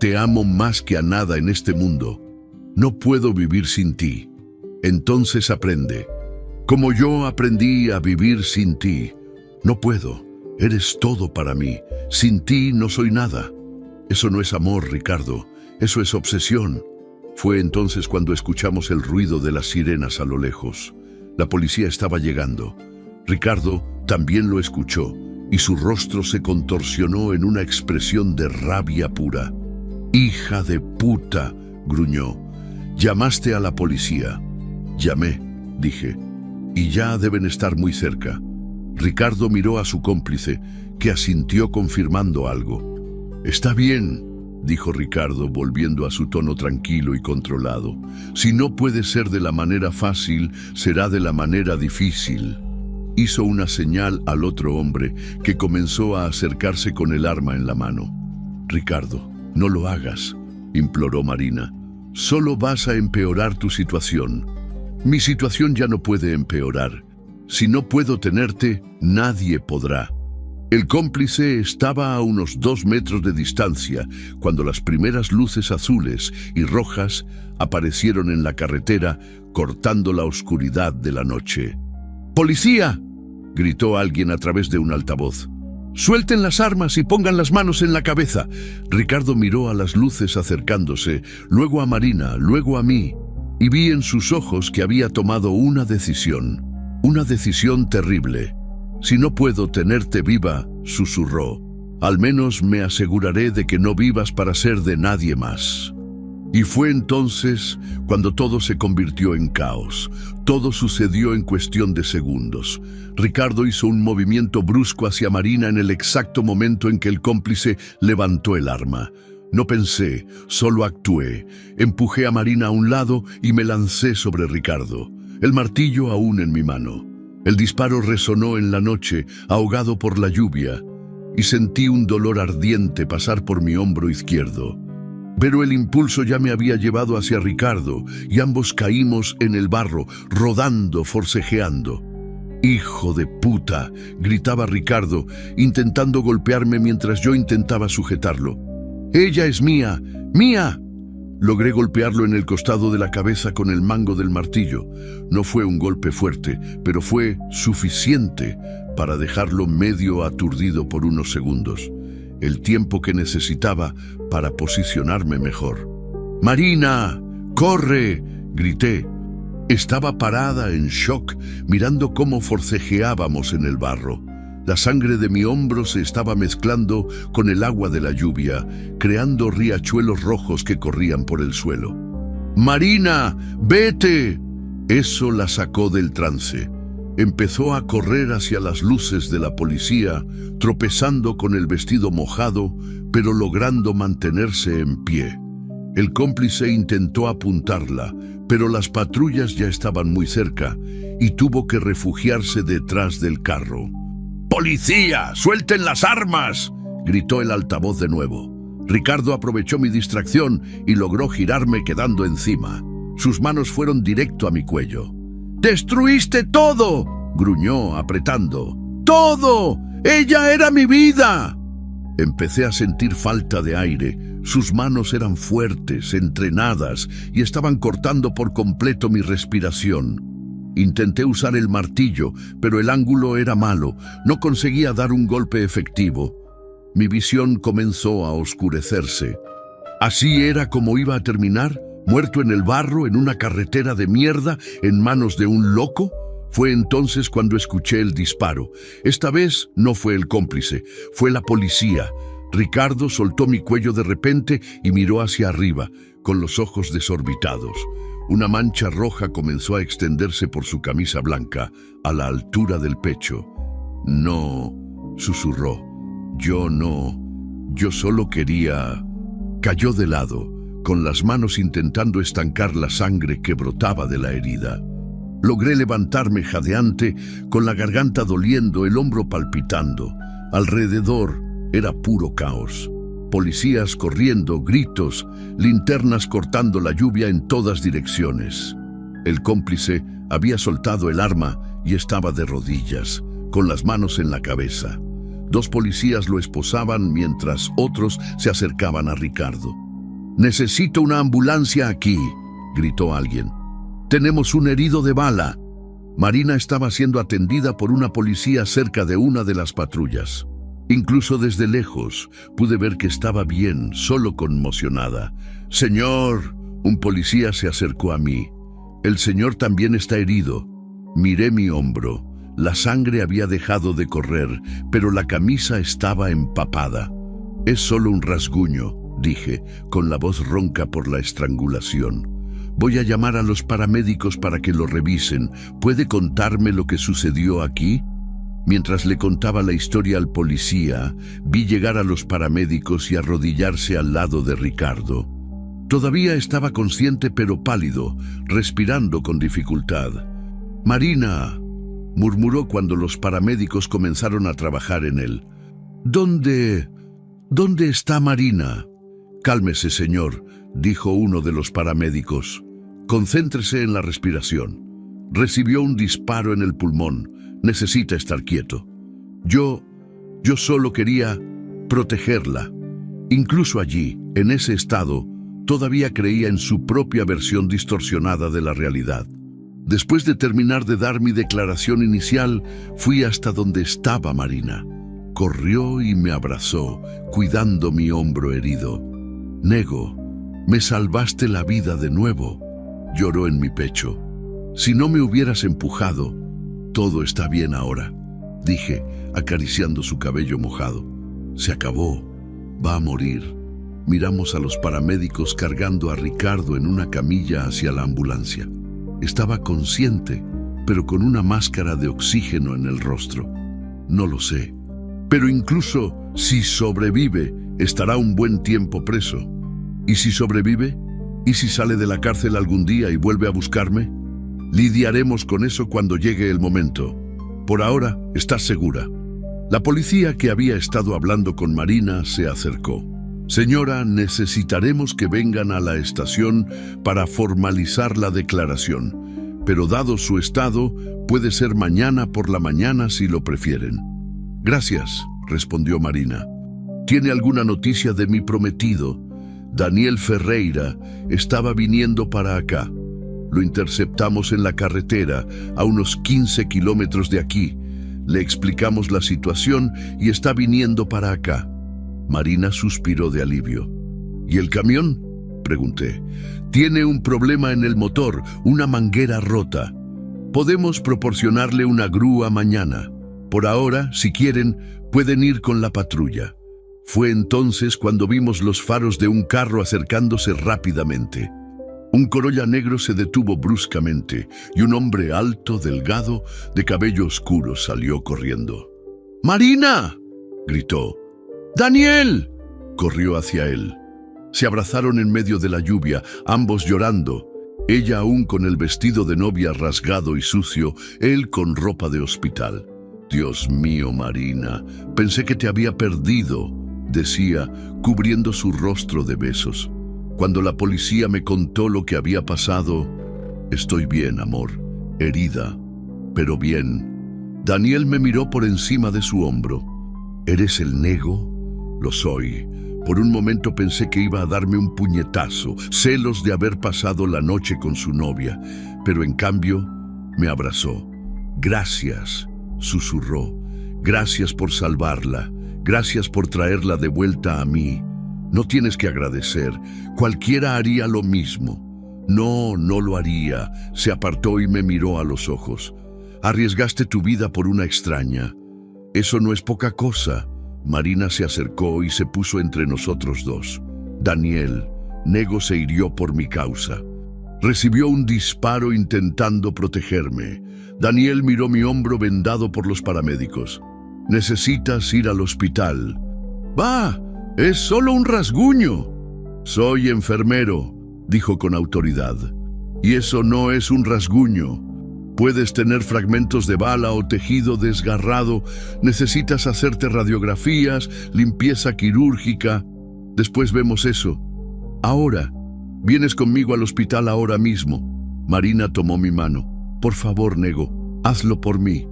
Te amo más que a nada en este mundo. No puedo vivir sin ti. Entonces aprende. Como yo aprendí a vivir sin ti. No puedo. Eres todo para mí. Sin ti no soy nada. Eso no es amor, Ricardo. Eso es obsesión. Fue entonces cuando escuchamos el ruido de las sirenas a lo lejos. La policía estaba llegando. Ricardo también lo escuchó y su rostro se contorsionó en una expresión de rabia pura. «Hija de puta», gruñó. «Llamaste a la policía». «Llamé», dije, «y ya deben estar muy cerca». Ricardo miró a su cómplice, que asintió confirmando algo. «Está bien», dijo Ricardo, volviendo a su tono tranquilo y controlado. «Si no puede ser de la manera fácil, será de la manera difícil». Hizo una señal al otro hombre, que comenzó a acercarse con el arma en la mano. «Ricardo, no lo hagas», imploró Marina. «Solo vas a empeorar tu situación». «Mi situación ya no puede empeorar. Si no puedo tenerte, nadie podrá». El cómplice estaba a unos 2 metros de distancia cuando las primeras luces azules y rojas aparecieron en la carretera, cortando la oscuridad de la noche. «¡Policía!», gritó alguien a través de un altavoz. «¡Suelten las armas y pongan las manos en la cabeza!». Ricardo miró a las luces acercándose, luego a Marina, luego a mí, y vi en sus ojos que había tomado una decisión terrible. «Si no puedo tenerte viva», susurró, «al menos me aseguraré de que no vivas para ser de nadie más». Y fue entonces cuando todo se convirtió en caos. Todo sucedió en cuestión de segundos. Ricardo hizo un movimiento brusco hacia Marina en el exacto momento en que el cómplice levantó el arma. No pensé, solo actué. Empujé a Marina a un lado y me lancé sobre Ricardo, el martillo aún en mi mano. El disparo resonó en la noche, ahogado por la lluvia, y sentí un dolor ardiente pasar por mi hombro izquierdo. Pero el impulso ya me había llevado hacia Ricardo, y ambos caímos en el barro, rodando, forcejeando. «Hijo de puta», gritaba Ricardo, intentando golpearme mientras yo intentaba sujetarlo. «Ella es mía, mía». Logré golpearlo en el costado de la cabeza con el mango del martillo. No fue un golpe fuerte, pero fue suficiente para dejarlo medio aturdido por unos segundos, el tiempo que necesitaba para posicionarme mejor. «¡Marina! ¡Corre!», grité. Estaba parada en shock, mirando cómo forcejeábamos en el barro. La sangre de mi hombro se estaba mezclando con el agua de la lluvia, creando riachuelos rojos que corrían por el suelo. «¡Marina! ¡Vete!». Eso la sacó del trance. Empezó a correr hacia las luces de la policía, tropezando con el vestido mojado, pero logrando mantenerse en pie. El cómplice intentó apuntarla, pero las patrullas ya estaban muy cerca y tuvo que refugiarse detrás del carro. «¡Policía! ¡Suelten las armas!», gritó el altavoz de nuevo. Ricardo aprovechó mi distracción y logró girarme quedando encima. Sus manos fueron directo a mi cuello. «¡Destruiste todo!», gruñó apretando. «¡Todo! ¡Ella era mi vida!». Empecé a sentir falta de aire. Sus manos eran fuertes, entrenadas, y estaban cortando por completo mi respiración. Intenté usar el martillo, pero el ángulo era malo. No conseguía dar un golpe efectivo. Mi visión comenzó a oscurecerse. ¿Así era como iba a terminar? ¿Muerto en el barro, en una carretera de mierda, en manos de un loco? Fue entonces cuando escuché el disparo. Esta vez no fue el cómplice, fue la policía. Ricardo soltó mi cuello de repente y miró hacia arriba, con los ojos desorbitados. Una mancha roja comenzó a extenderse por su camisa blanca, a la altura del pecho. «No», susurró. Yo solo quería». Cayó de lado, con las manos intentando estancar la sangre que brotaba de la herida. Logré levantarme jadeante, con la garganta doliendo, el hombro palpitando. Alrededor era puro caos. Policías corriendo, gritos, linternas cortando la lluvia en todas direcciones. El cómplice había soltado el arma y estaba de rodillas, con las manos en la cabeza. 2 policías lo esposaban mientras otros se acercaban a Ricardo. «¡Necesito una ambulancia aquí!», gritó alguien. «Tenemos un herido de bala». Marina estaba siendo atendida por una policía cerca de una de las patrullas. Incluso desde lejos pude ver que estaba bien, solo conmocionada. «Señor», un policía se acercó a mí. «El señor también está herido». Miré mi hombro. La sangre había dejado de correr, pero la camisa estaba empapada. «Es solo un rasguño», dije, con la voz ronca por la estrangulación. «Voy a llamar a los paramédicos para que lo revisen. ¿Puede contarme lo que sucedió aquí?». Mientras le contaba la historia al policía, vi llegar a los paramédicos y arrodillarse al lado de Ricardo. Todavía estaba consciente pero pálido, respirando con dificultad. «Marina», murmuró cuando los paramédicos comenzaron a trabajar en él. ¿Dónde está Marina?» «Cálmese, señor», dijo uno de los paramédicos. «Concéntrese en la respiración. Recibió un disparo en el pulmón. Necesita estar quieto». Yo solo quería protegerla. Incluso allí, en ese estado, todavía creía en su propia versión distorsionada de la realidad. Después de terminar de dar mi declaración inicial, fui hasta donde estaba Marina. Corrió y me abrazó, cuidando mi hombro herido. «Nego, me salvaste la vida de nuevo», lloró en mi pecho. «Si no me hubieras empujado, todo está bien ahora», dije, acariciando su cabello mojado. «Se acabó. Va a morir». Miramos a los paramédicos cargando a Ricardo en una camilla hacia la ambulancia. Estaba consciente, pero con una máscara de oxígeno en el rostro. No lo sé. Pero incluso si sobrevive, estará un buen tiempo preso. ¿Y si sobrevive? ¿Y si sale de la cárcel algún día y vuelve a buscarme? Lidiaremos con eso cuando llegue el momento. Por ahora, estás segura». La policía que había estado hablando con Marina se acercó. «Señora, necesitaremos que vengan a la estación para formalizar la declaración. pero dado su estado, puede ser mañana por la mañana si lo prefieren. Gracias, respondió Marina. ¿Tiene alguna noticia de mi prometido? Daniel Ferreira estaba viniendo para acá. Lo interceptamos en la carretera, a unos 15 kilómetros de aquí. Le explicamos la situación y está viniendo para acá. Marina suspiró de alivio. ¿Y el camión?, pregunté. Tiene un problema en el motor, una manguera rota. Podemos proporcionarle una grúa mañana. Por ahora, si quieren, pueden ir con la patrulla. Fue entonces cuando vimos los faros de un carro acercándose rápidamente. Un Corolla negro se detuvo bruscamente y un hombre alto, delgado, de cabello oscuro salió corriendo. ¡Marina!, gritó. ¡Daniel!, corrió hacia él. Se abrazaron en medio de la lluvia, ambos llorando. Ella aún con el vestido de novia rasgado y sucio, él con ropa de hospital. Dios mío, Marina, pensé que te había perdido, decía, cubriendo su rostro de besos. Cuando la policía me contó lo que había pasado, estoy bien, amor, herida, pero bien. Daniel me miró por encima de su hombro. ¿Eres el Nego? Lo soy. Por un momento pensé que iba a darme un puñetazo, celos de haber pasado la noche con su novia, pero en cambio me abrazó. Gracias, susurró. Gracias por salvarla. Gracias por traerla de vuelta a mí. No tienes que agradecer. Cualquiera haría lo mismo. No, no lo haría. Se apartó y me miró a los ojos. Arriesgaste tu vida por una extraña. Eso no es poca cosa. Marina se acercó y se puso entre nosotros dos. Daniel, Nego se hirió por mi causa. Recibió un disparo intentando protegerme. Daniel miró mi hombro vendado por los paramédicos. Necesitas ir al hospital. ¡Va! ¡Es solo un rasguño! Soy enfermero, dijo con autoridad. Y eso no es un rasguño. Puedes tener fragmentos de bala o tejido desgarrado. Necesitas hacerte radiografías, limpieza quirúrgica. Después vemos eso. Ahora, vienes conmigo al hospital ahora mismo. Marina tomó mi mano. Por favor, Nego, hazlo por mí.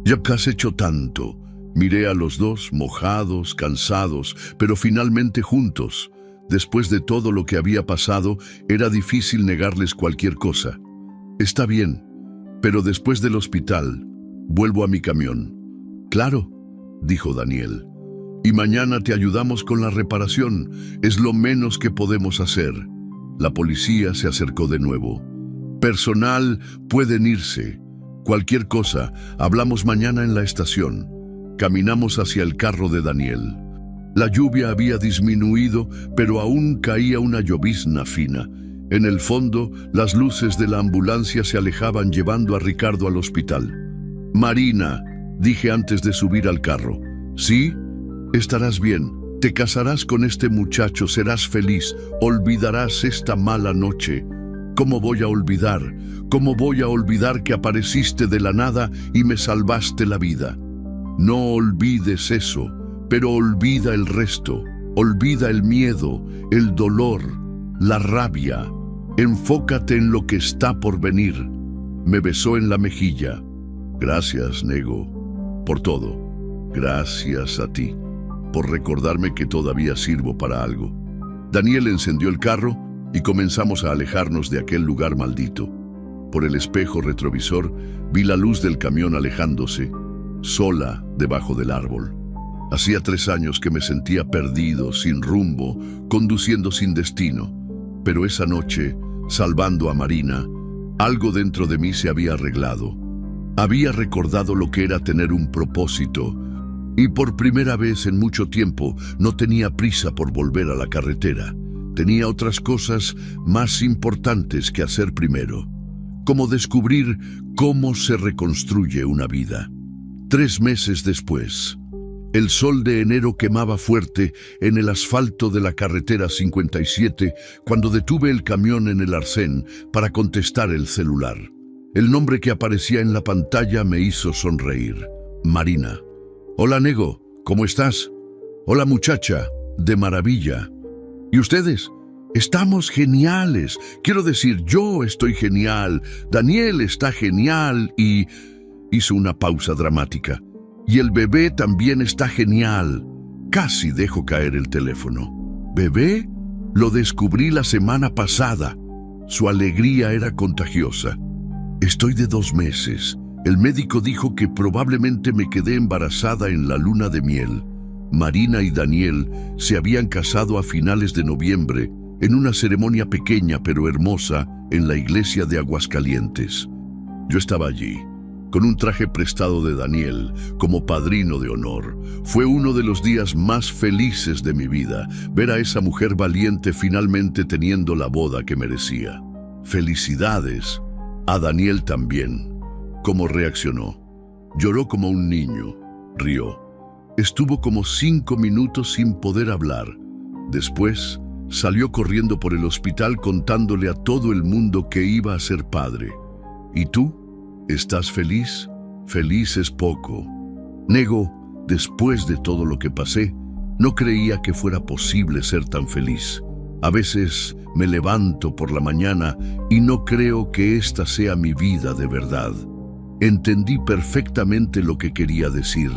Ya que has hecho tanto. Miré a los dos, mojados, cansados, pero finalmente juntos. Después de todo lo que había pasado, era difícil negarles cualquier cosa. Está bien, pero después del hospital, vuelvo a mi camión. Claro, dijo Daniel. Y mañana te ayudamos con la reparación. Es lo menos que podemos hacer. La policía se acercó de nuevo. Personal, pueden irse. Cualquier cosa, hablamos mañana en la estación. Caminamos hacia el carro de Daniel. La lluvia había disminuido, pero aún caía una llovizna fina. En el fondo, las luces de la ambulancia se alejaban llevando a Ricardo al hospital. Marina, dije antes de subir al carro. ¿Sí? Estarás bien. Te casarás con este muchacho, serás feliz. Olvidarás esta mala noche. ¿Cómo voy a olvidar? ¿Cómo voy a olvidar que apareciste de la nada y me salvaste la vida? No olvides eso, pero olvida el resto. Olvida el miedo, el dolor, la rabia. Enfócate en lo que está por venir. Me besó en la mejilla. Gracias, Nego, por todo. Gracias a ti, por recordarme que todavía sirvo para algo. Daniel encendió el carro y comenzamos a alejarnos de aquel lugar maldito. Por el espejo retrovisor vi la luz del camión alejándose, sola debajo del árbol. Hacía 3 años que me sentía perdido, sin rumbo, conduciendo sin destino. Pero esa noche, salvando a Marina, algo dentro de mí se había arreglado. Había recordado lo que era tener un propósito, y por primera vez en mucho tiempo no tenía prisa por volver a la carretera. Tenía otras cosas más importantes que hacer primero, como descubrir cómo se reconstruye una vida. 3 meses después, el sol de enero quemaba fuerte en el asfalto de la carretera 57 cuando detuve el camión en el arcén para contestar el celular. El nombre que aparecía en la pantalla me hizo sonreír. Marina. Hola, Nego, ¿cómo estás? Hola, muchacha, de maravilla. ¿Y ustedes? Estamos geniales. Quiero decir, yo estoy genial, Daniel está genial y... Hizo una pausa dramática. Y el bebé también está genial. Casi dejo caer el teléfono. ¿Bebé? Lo descubrí la semana pasada. Su alegría era contagiosa. Estoy de 2 meses. El médico dijo que probablemente me quedé embarazada en la luna de miel. Marina y Daniel se habían casado a finales de noviembre en una ceremonia pequeña pero hermosa en la iglesia de Aguascalientes. Yo estaba allí, con un traje prestado de Daniel como padrino de honor. Fue uno de los días más felices de mi vida, ver a esa mujer valiente finalmente teniendo la boda que merecía. Felicidades a Daniel también. ¿Cómo reaccionó? Lloró como un niño, rió. Estuvo como 5 minutos sin poder hablar. Después, salió corriendo por el hospital contándole a todo el mundo que iba a ser padre. ¿Y tú? ¿Estás feliz? Feliz es poco. Nego, después de todo lo que pasé, no creía que fuera posible ser tan feliz. A veces me levanto por la mañana y no creo que esta sea mi vida de verdad. Entendí perfectamente lo que quería decir.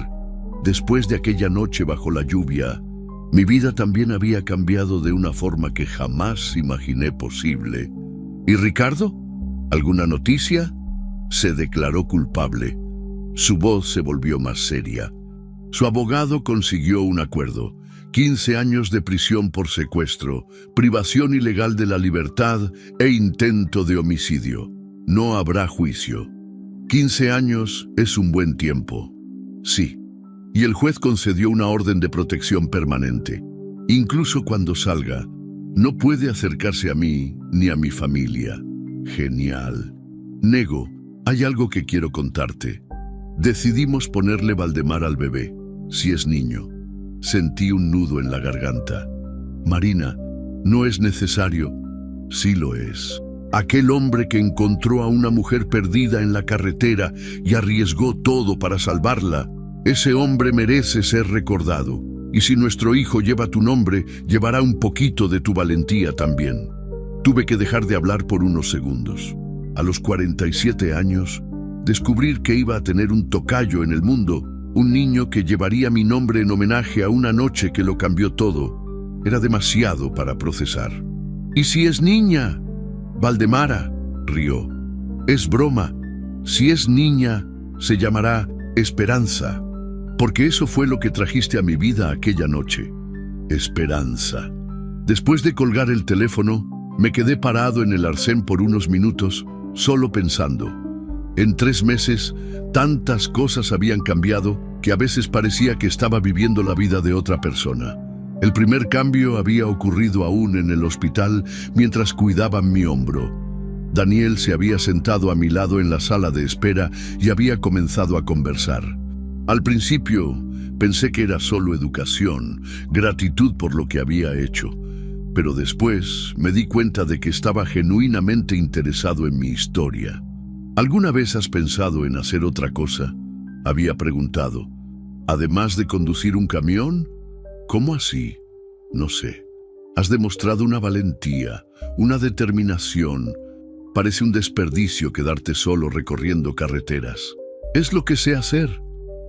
Después de aquella noche bajo la lluvia, mi vida también había cambiado de una forma que jamás imaginé posible. ¿Y Ricardo? ¿Alguna noticia? Se declaró culpable. Su voz se volvió más seria. Su abogado consiguió un acuerdo. 15 años de prisión por secuestro, privación ilegal de la libertad e intento de homicidio. No habrá juicio. 15 años es un buen tiempo. Sí. Y el juez concedió una orden de protección permanente. Incluso cuando salga, no puede acercarse a mí ni a mi familia. Genial. Nego, hay algo que quiero contarte. Decidimos ponerle Valdemar al bebé, si es niño. Sentí un nudo en la garganta. Marina, no es necesario. Sí lo es. Aquel hombre que encontró a una mujer perdida en la carretera y arriesgó todo para salvarla, ese hombre merece ser recordado. Y si nuestro hijo lleva tu nombre, llevará un poquito de tu valentía también. Tuve que dejar de hablar por unos segundos. A los 47 años, descubrir que iba a tener un tocayo en el mundo, un niño que llevaría mi nombre en homenaje a una noche que lo cambió todo, era demasiado para procesar. ¿Y si es niña? Valdemara, rió. Es broma. Si es niña, se llamará Esperanza. Porque eso fue lo que trajiste a mi vida aquella noche. Esperanza. Después de colgar el teléfono, me quedé parado en el arcén por unos minutos, solo pensando. En 3 meses, tantas cosas habían cambiado que a veces parecía que estaba viviendo la vida de otra persona. El primer cambio había ocurrido aún en el hospital mientras cuidaban mi hombro. Daniel se había sentado a mi lado en la sala de espera y había comenzado a conversar. Al principio, pensé que era solo educación, gratitud por lo que había hecho. Pero después me di cuenta de que estaba genuinamente interesado en mi historia. ¿Alguna vez has pensado en hacer otra cosa?, había preguntado. ¿Además de conducir un camión? ¿Cómo así? No sé. Has demostrado una valentía, una determinación. Parece un desperdicio quedarte solo recorriendo carreteras. Es lo que sé hacer,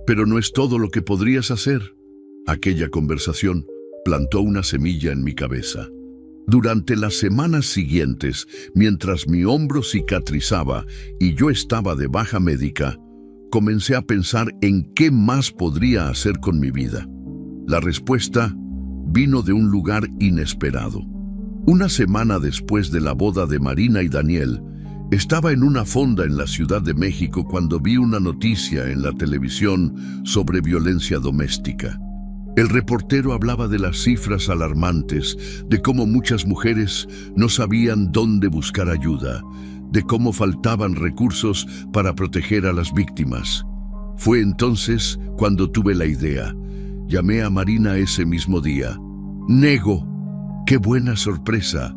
pero no es todo lo que podrías hacer. Aquella conversación plantó una semilla en mi cabeza. Durante las semanas siguientes, mientras mi hombro cicatrizaba y yo estaba de baja médica, comencé a pensar en qué más podría hacer con mi vida. La respuesta vino de un lugar inesperado. Una semana después de la boda de Marina y Daniel, estaba en una fonda en la Ciudad de México cuando vi una noticia en la televisión sobre violencia doméstica. El reportero hablaba de las cifras alarmantes, de cómo muchas mujeres no sabían dónde buscar ayuda, de cómo faltaban recursos para proteger a las víctimas. Fue entonces cuando tuve la idea. Llamé a Marina ese mismo día. Nego, qué buena sorpresa.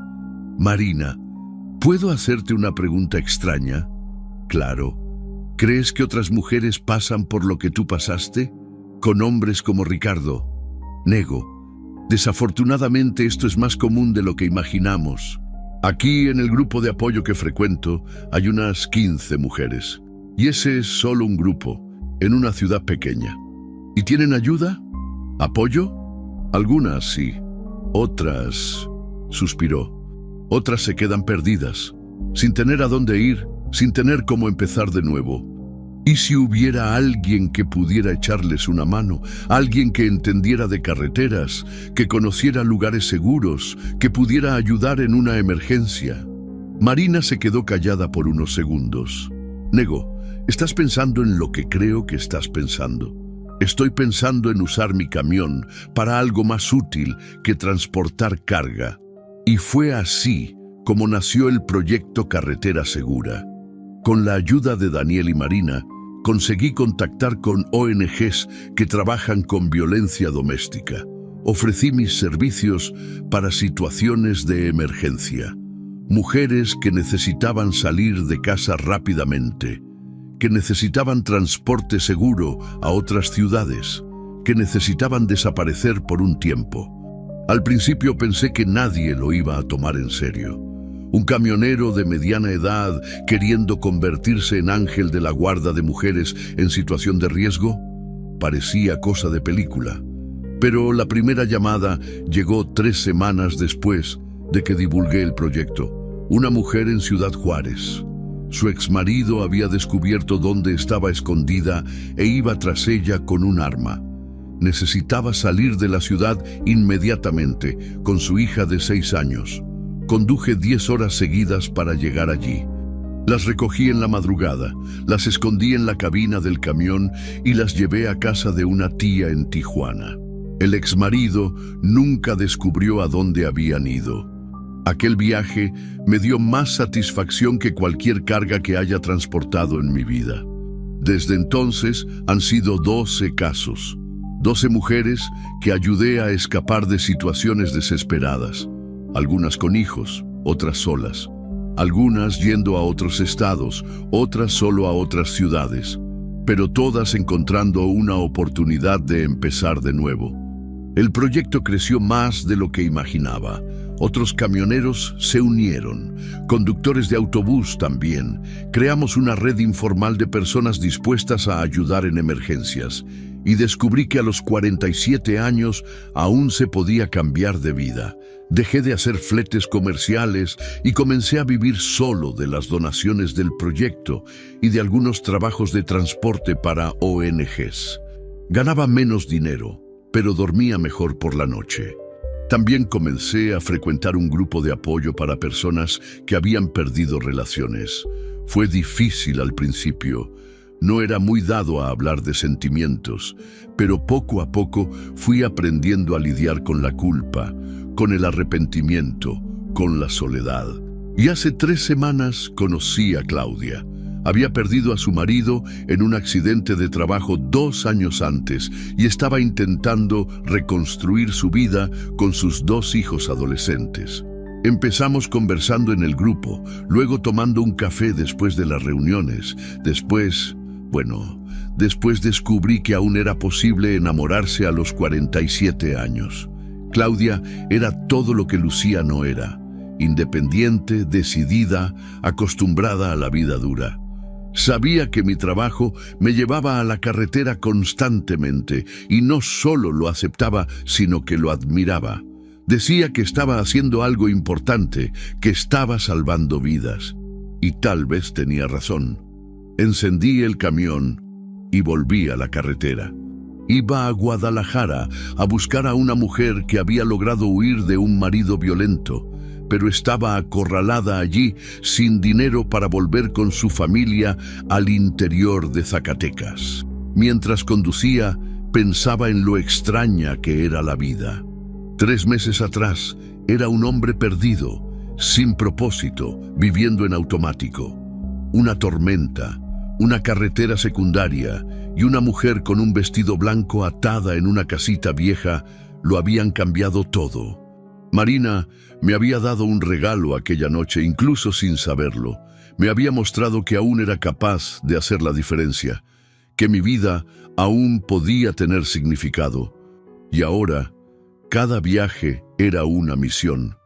Marina, ¿puedo hacerte una pregunta extraña? Claro. ¿Crees que otras mujeres pasan por lo que tú pasaste? Con hombres como Ricardo. Nego, Desafortunadamente esto es más común de lo que imaginamos. Aquí en el grupo de apoyo que frecuento hay unas 15 mujeres. Y ese es solo un grupo, en una ciudad pequeña. ¿Y tienen ayuda? ¿Apoyo? Algunas sí. Otras, suspiró. Otras se quedan perdidas, sin tener a dónde ir, sin tener cómo empezar de nuevo. ¿Y si hubiera alguien que pudiera echarles una mano? Alguien que entendiera de carreteras, que conociera lugares seguros, que pudiera ayudar en una emergencia. Marina se quedó callada por unos segundos. Negó. Estás pensando en lo que creo que estás pensando. Estoy pensando en usar mi camión para algo más útil que transportar carga. Y fue así como nació el proyecto Carretera Segura. Con la ayuda de Daniel y Marina, conseguí contactar con ONGs que trabajan con violencia doméstica. Ofrecí mis servicios para situaciones de emergencia. Mujeres que necesitaban salir de casa rápidamente, que necesitaban transporte seguro a otras ciudades, que necesitaban desaparecer por un tiempo. Al principio pensé que nadie lo iba a tomar en serio. Un camionero de mediana edad queriendo convertirse en ángel de la guarda de mujeres en situación de riesgo, parecía cosa de película. Pero la primera llamada llegó 3 semanas después de que divulgué el proyecto. Una mujer en Ciudad Juárez. Su exmarido había descubierto dónde estaba escondida e iba tras ella con un arma. Necesitaba salir de la ciudad inmediatamente con su hija de 6 años. Conduje 10 horas seguidas para llegar allí. Las recogí en la madrugada, las escondí en la cabina del camión y las llevé a casa de una tía en Tijuana. El exmarido nunca descubrió a dónde habían ido. Aquel viaje me dio más satisfacción que cualquier carga que haya transportado en mi vida. Desde entonces han sido 12 casos, 12 mujeres que ayudé a escapar de situaciones desesperadas, algunas con hijos, otras solas, algunas yendo a otros estados, otras solo a otras ciudades, pero todas encontrando una oportunidad de empezar de nuevo. El proyecto creció más de lo que imaginaba. Otros camioneros se unieron, conductores de autobús también. Creamos una red informal de personas dispuestas a ayudar en emergencias. Y descubrí que a los 47 años aún se podía cambiar de vida. Dejé de hacer fletes comerciales y comencé a vivir solo de las donaciones del proyecto y de algunos trabajos de transporte para ONGs. Ganaba menos dinero, pero dormía mejor por la noche. También comencé a frecuentar un grupo de apoyo para personas que habían perdido relaciones. Fue difícil al principio. No era muy dado a hablar de sentimientos, pero poco a poco fui aprendiendo a lidiar con la culpa, con el arrepentimiento, con la soledad. Y hace 3 semanas conocí a Claudia. Había perdido a su marido en un accidente de trabajo 2 años antes y estaba intentando reconstruir su vida con sus 2 hijos adolescentes. Empezamos conversando en el grupo, luego tomando un café después de las reuniones. Después descubrí que aún era posible enamorarse a los 47 años. Claudia era todo lo que Lucía no era. Independiente, decidida, acostumbrada a la vida dura. Sabía que mi trabajo me llevaba a la carretera constantemente y no solo lo aceptaba, sino que lo admiraba. Decía que estaba haciendo algo importante, que estaba salvando vidas. Y tal vez tenía razón. Encendí el camión y volví a la carretera. Iba a Guadalajara a buscar a una mujer que había logrado huir de un marido violento, pero estaba acorralada allí sin dinero para volver con su familia al interior de Zacatecas. Mientras conducía, pensaba en lo extraña que era la vida. 3 meses atrás, era un hombre perdido, sin propósito, viviendo en automático. Una tormenta, una carretera secundaria y una mujer con un vestido blanco atada en una casita vieja lo habían cambiado todo. Marina me había dado un regalo aquella noche, incluso sin saberlo. Me había mostrado que aún era capaz de hacer la diferencia, que mi vida aún podía tener significado. Y ahora, Cada viaje era una misión.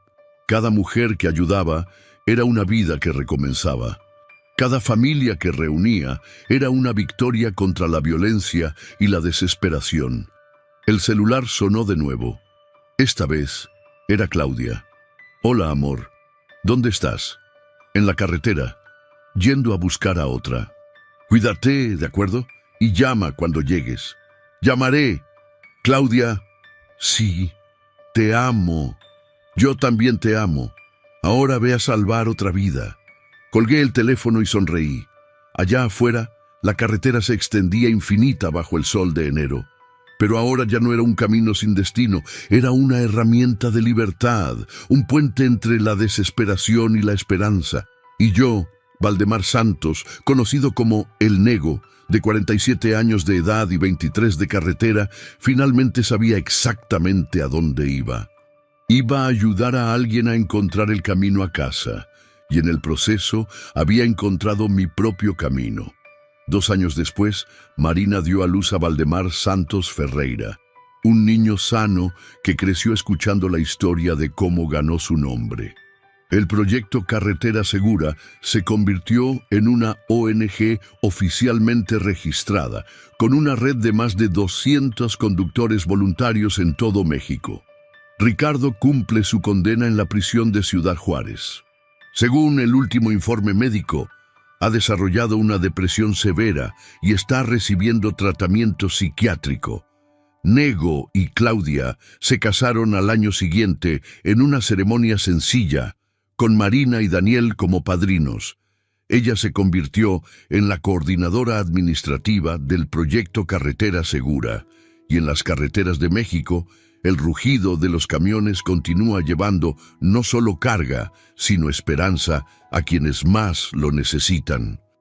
Cada mujer que ayudaba era una vida que recomenzaba. Cada familia que reunía era una victoria contra la violencia y la desesperación. El celular sonó de nuevo. Esta vez era Claudia. Hola, amor. ¿Dónde estás? En la carretera, yendo a buscar a otra. Cuídate, ¿de acuerdo? Y llama cuando llegues. Llamaré. Claudia. Sí, te amo. Yo también te amo. Ahora ve a salvar otra vida. Colgué el teléfono y sonreí. Allá afuera, la carretera se extendía infinita bajo el sol de enero. Pero ahora ya no era un camino sin destino, era una herramienta de libertad, un puente entre la desesperación y la esperanza. Y yo, Valdemar Santos, conocido como El Nego, de 47 años de edad y 23 de carretera, finalmente sabía exactamente a dónde iba. Iba a ayudar a alguien a encontrar el camino a casa, y en el proceso había encontrado mi propio camino. 2 años después, Marina dio a luz a Valdemar Santos Ferreira, un niño sano que creció escuchando la historia de cómo ganó su nombre. El proyecto Carretera Segura se convirtió en una ONG oficialmente registrada, con una red de más de 200 conductores voluntarios en todo México. Ricardo cumple su condena en la prisión de Ciudad Juárez. Según el último informe médico, ha desarrollado una depresión severa y está recibiendo tratamiento psiquiátrico. Nego y Claudia se casaron al año siguiente en una ceremonia sencilla, con Marina y Daniel como padrinos. Ella se convirtió en la coordinadora administrativa del proyecto Carretera Segura, y en las carreteras de México, el rugido de los camiones continúa llevando no solo carga, sino esperanza a quienes más lo necesitan.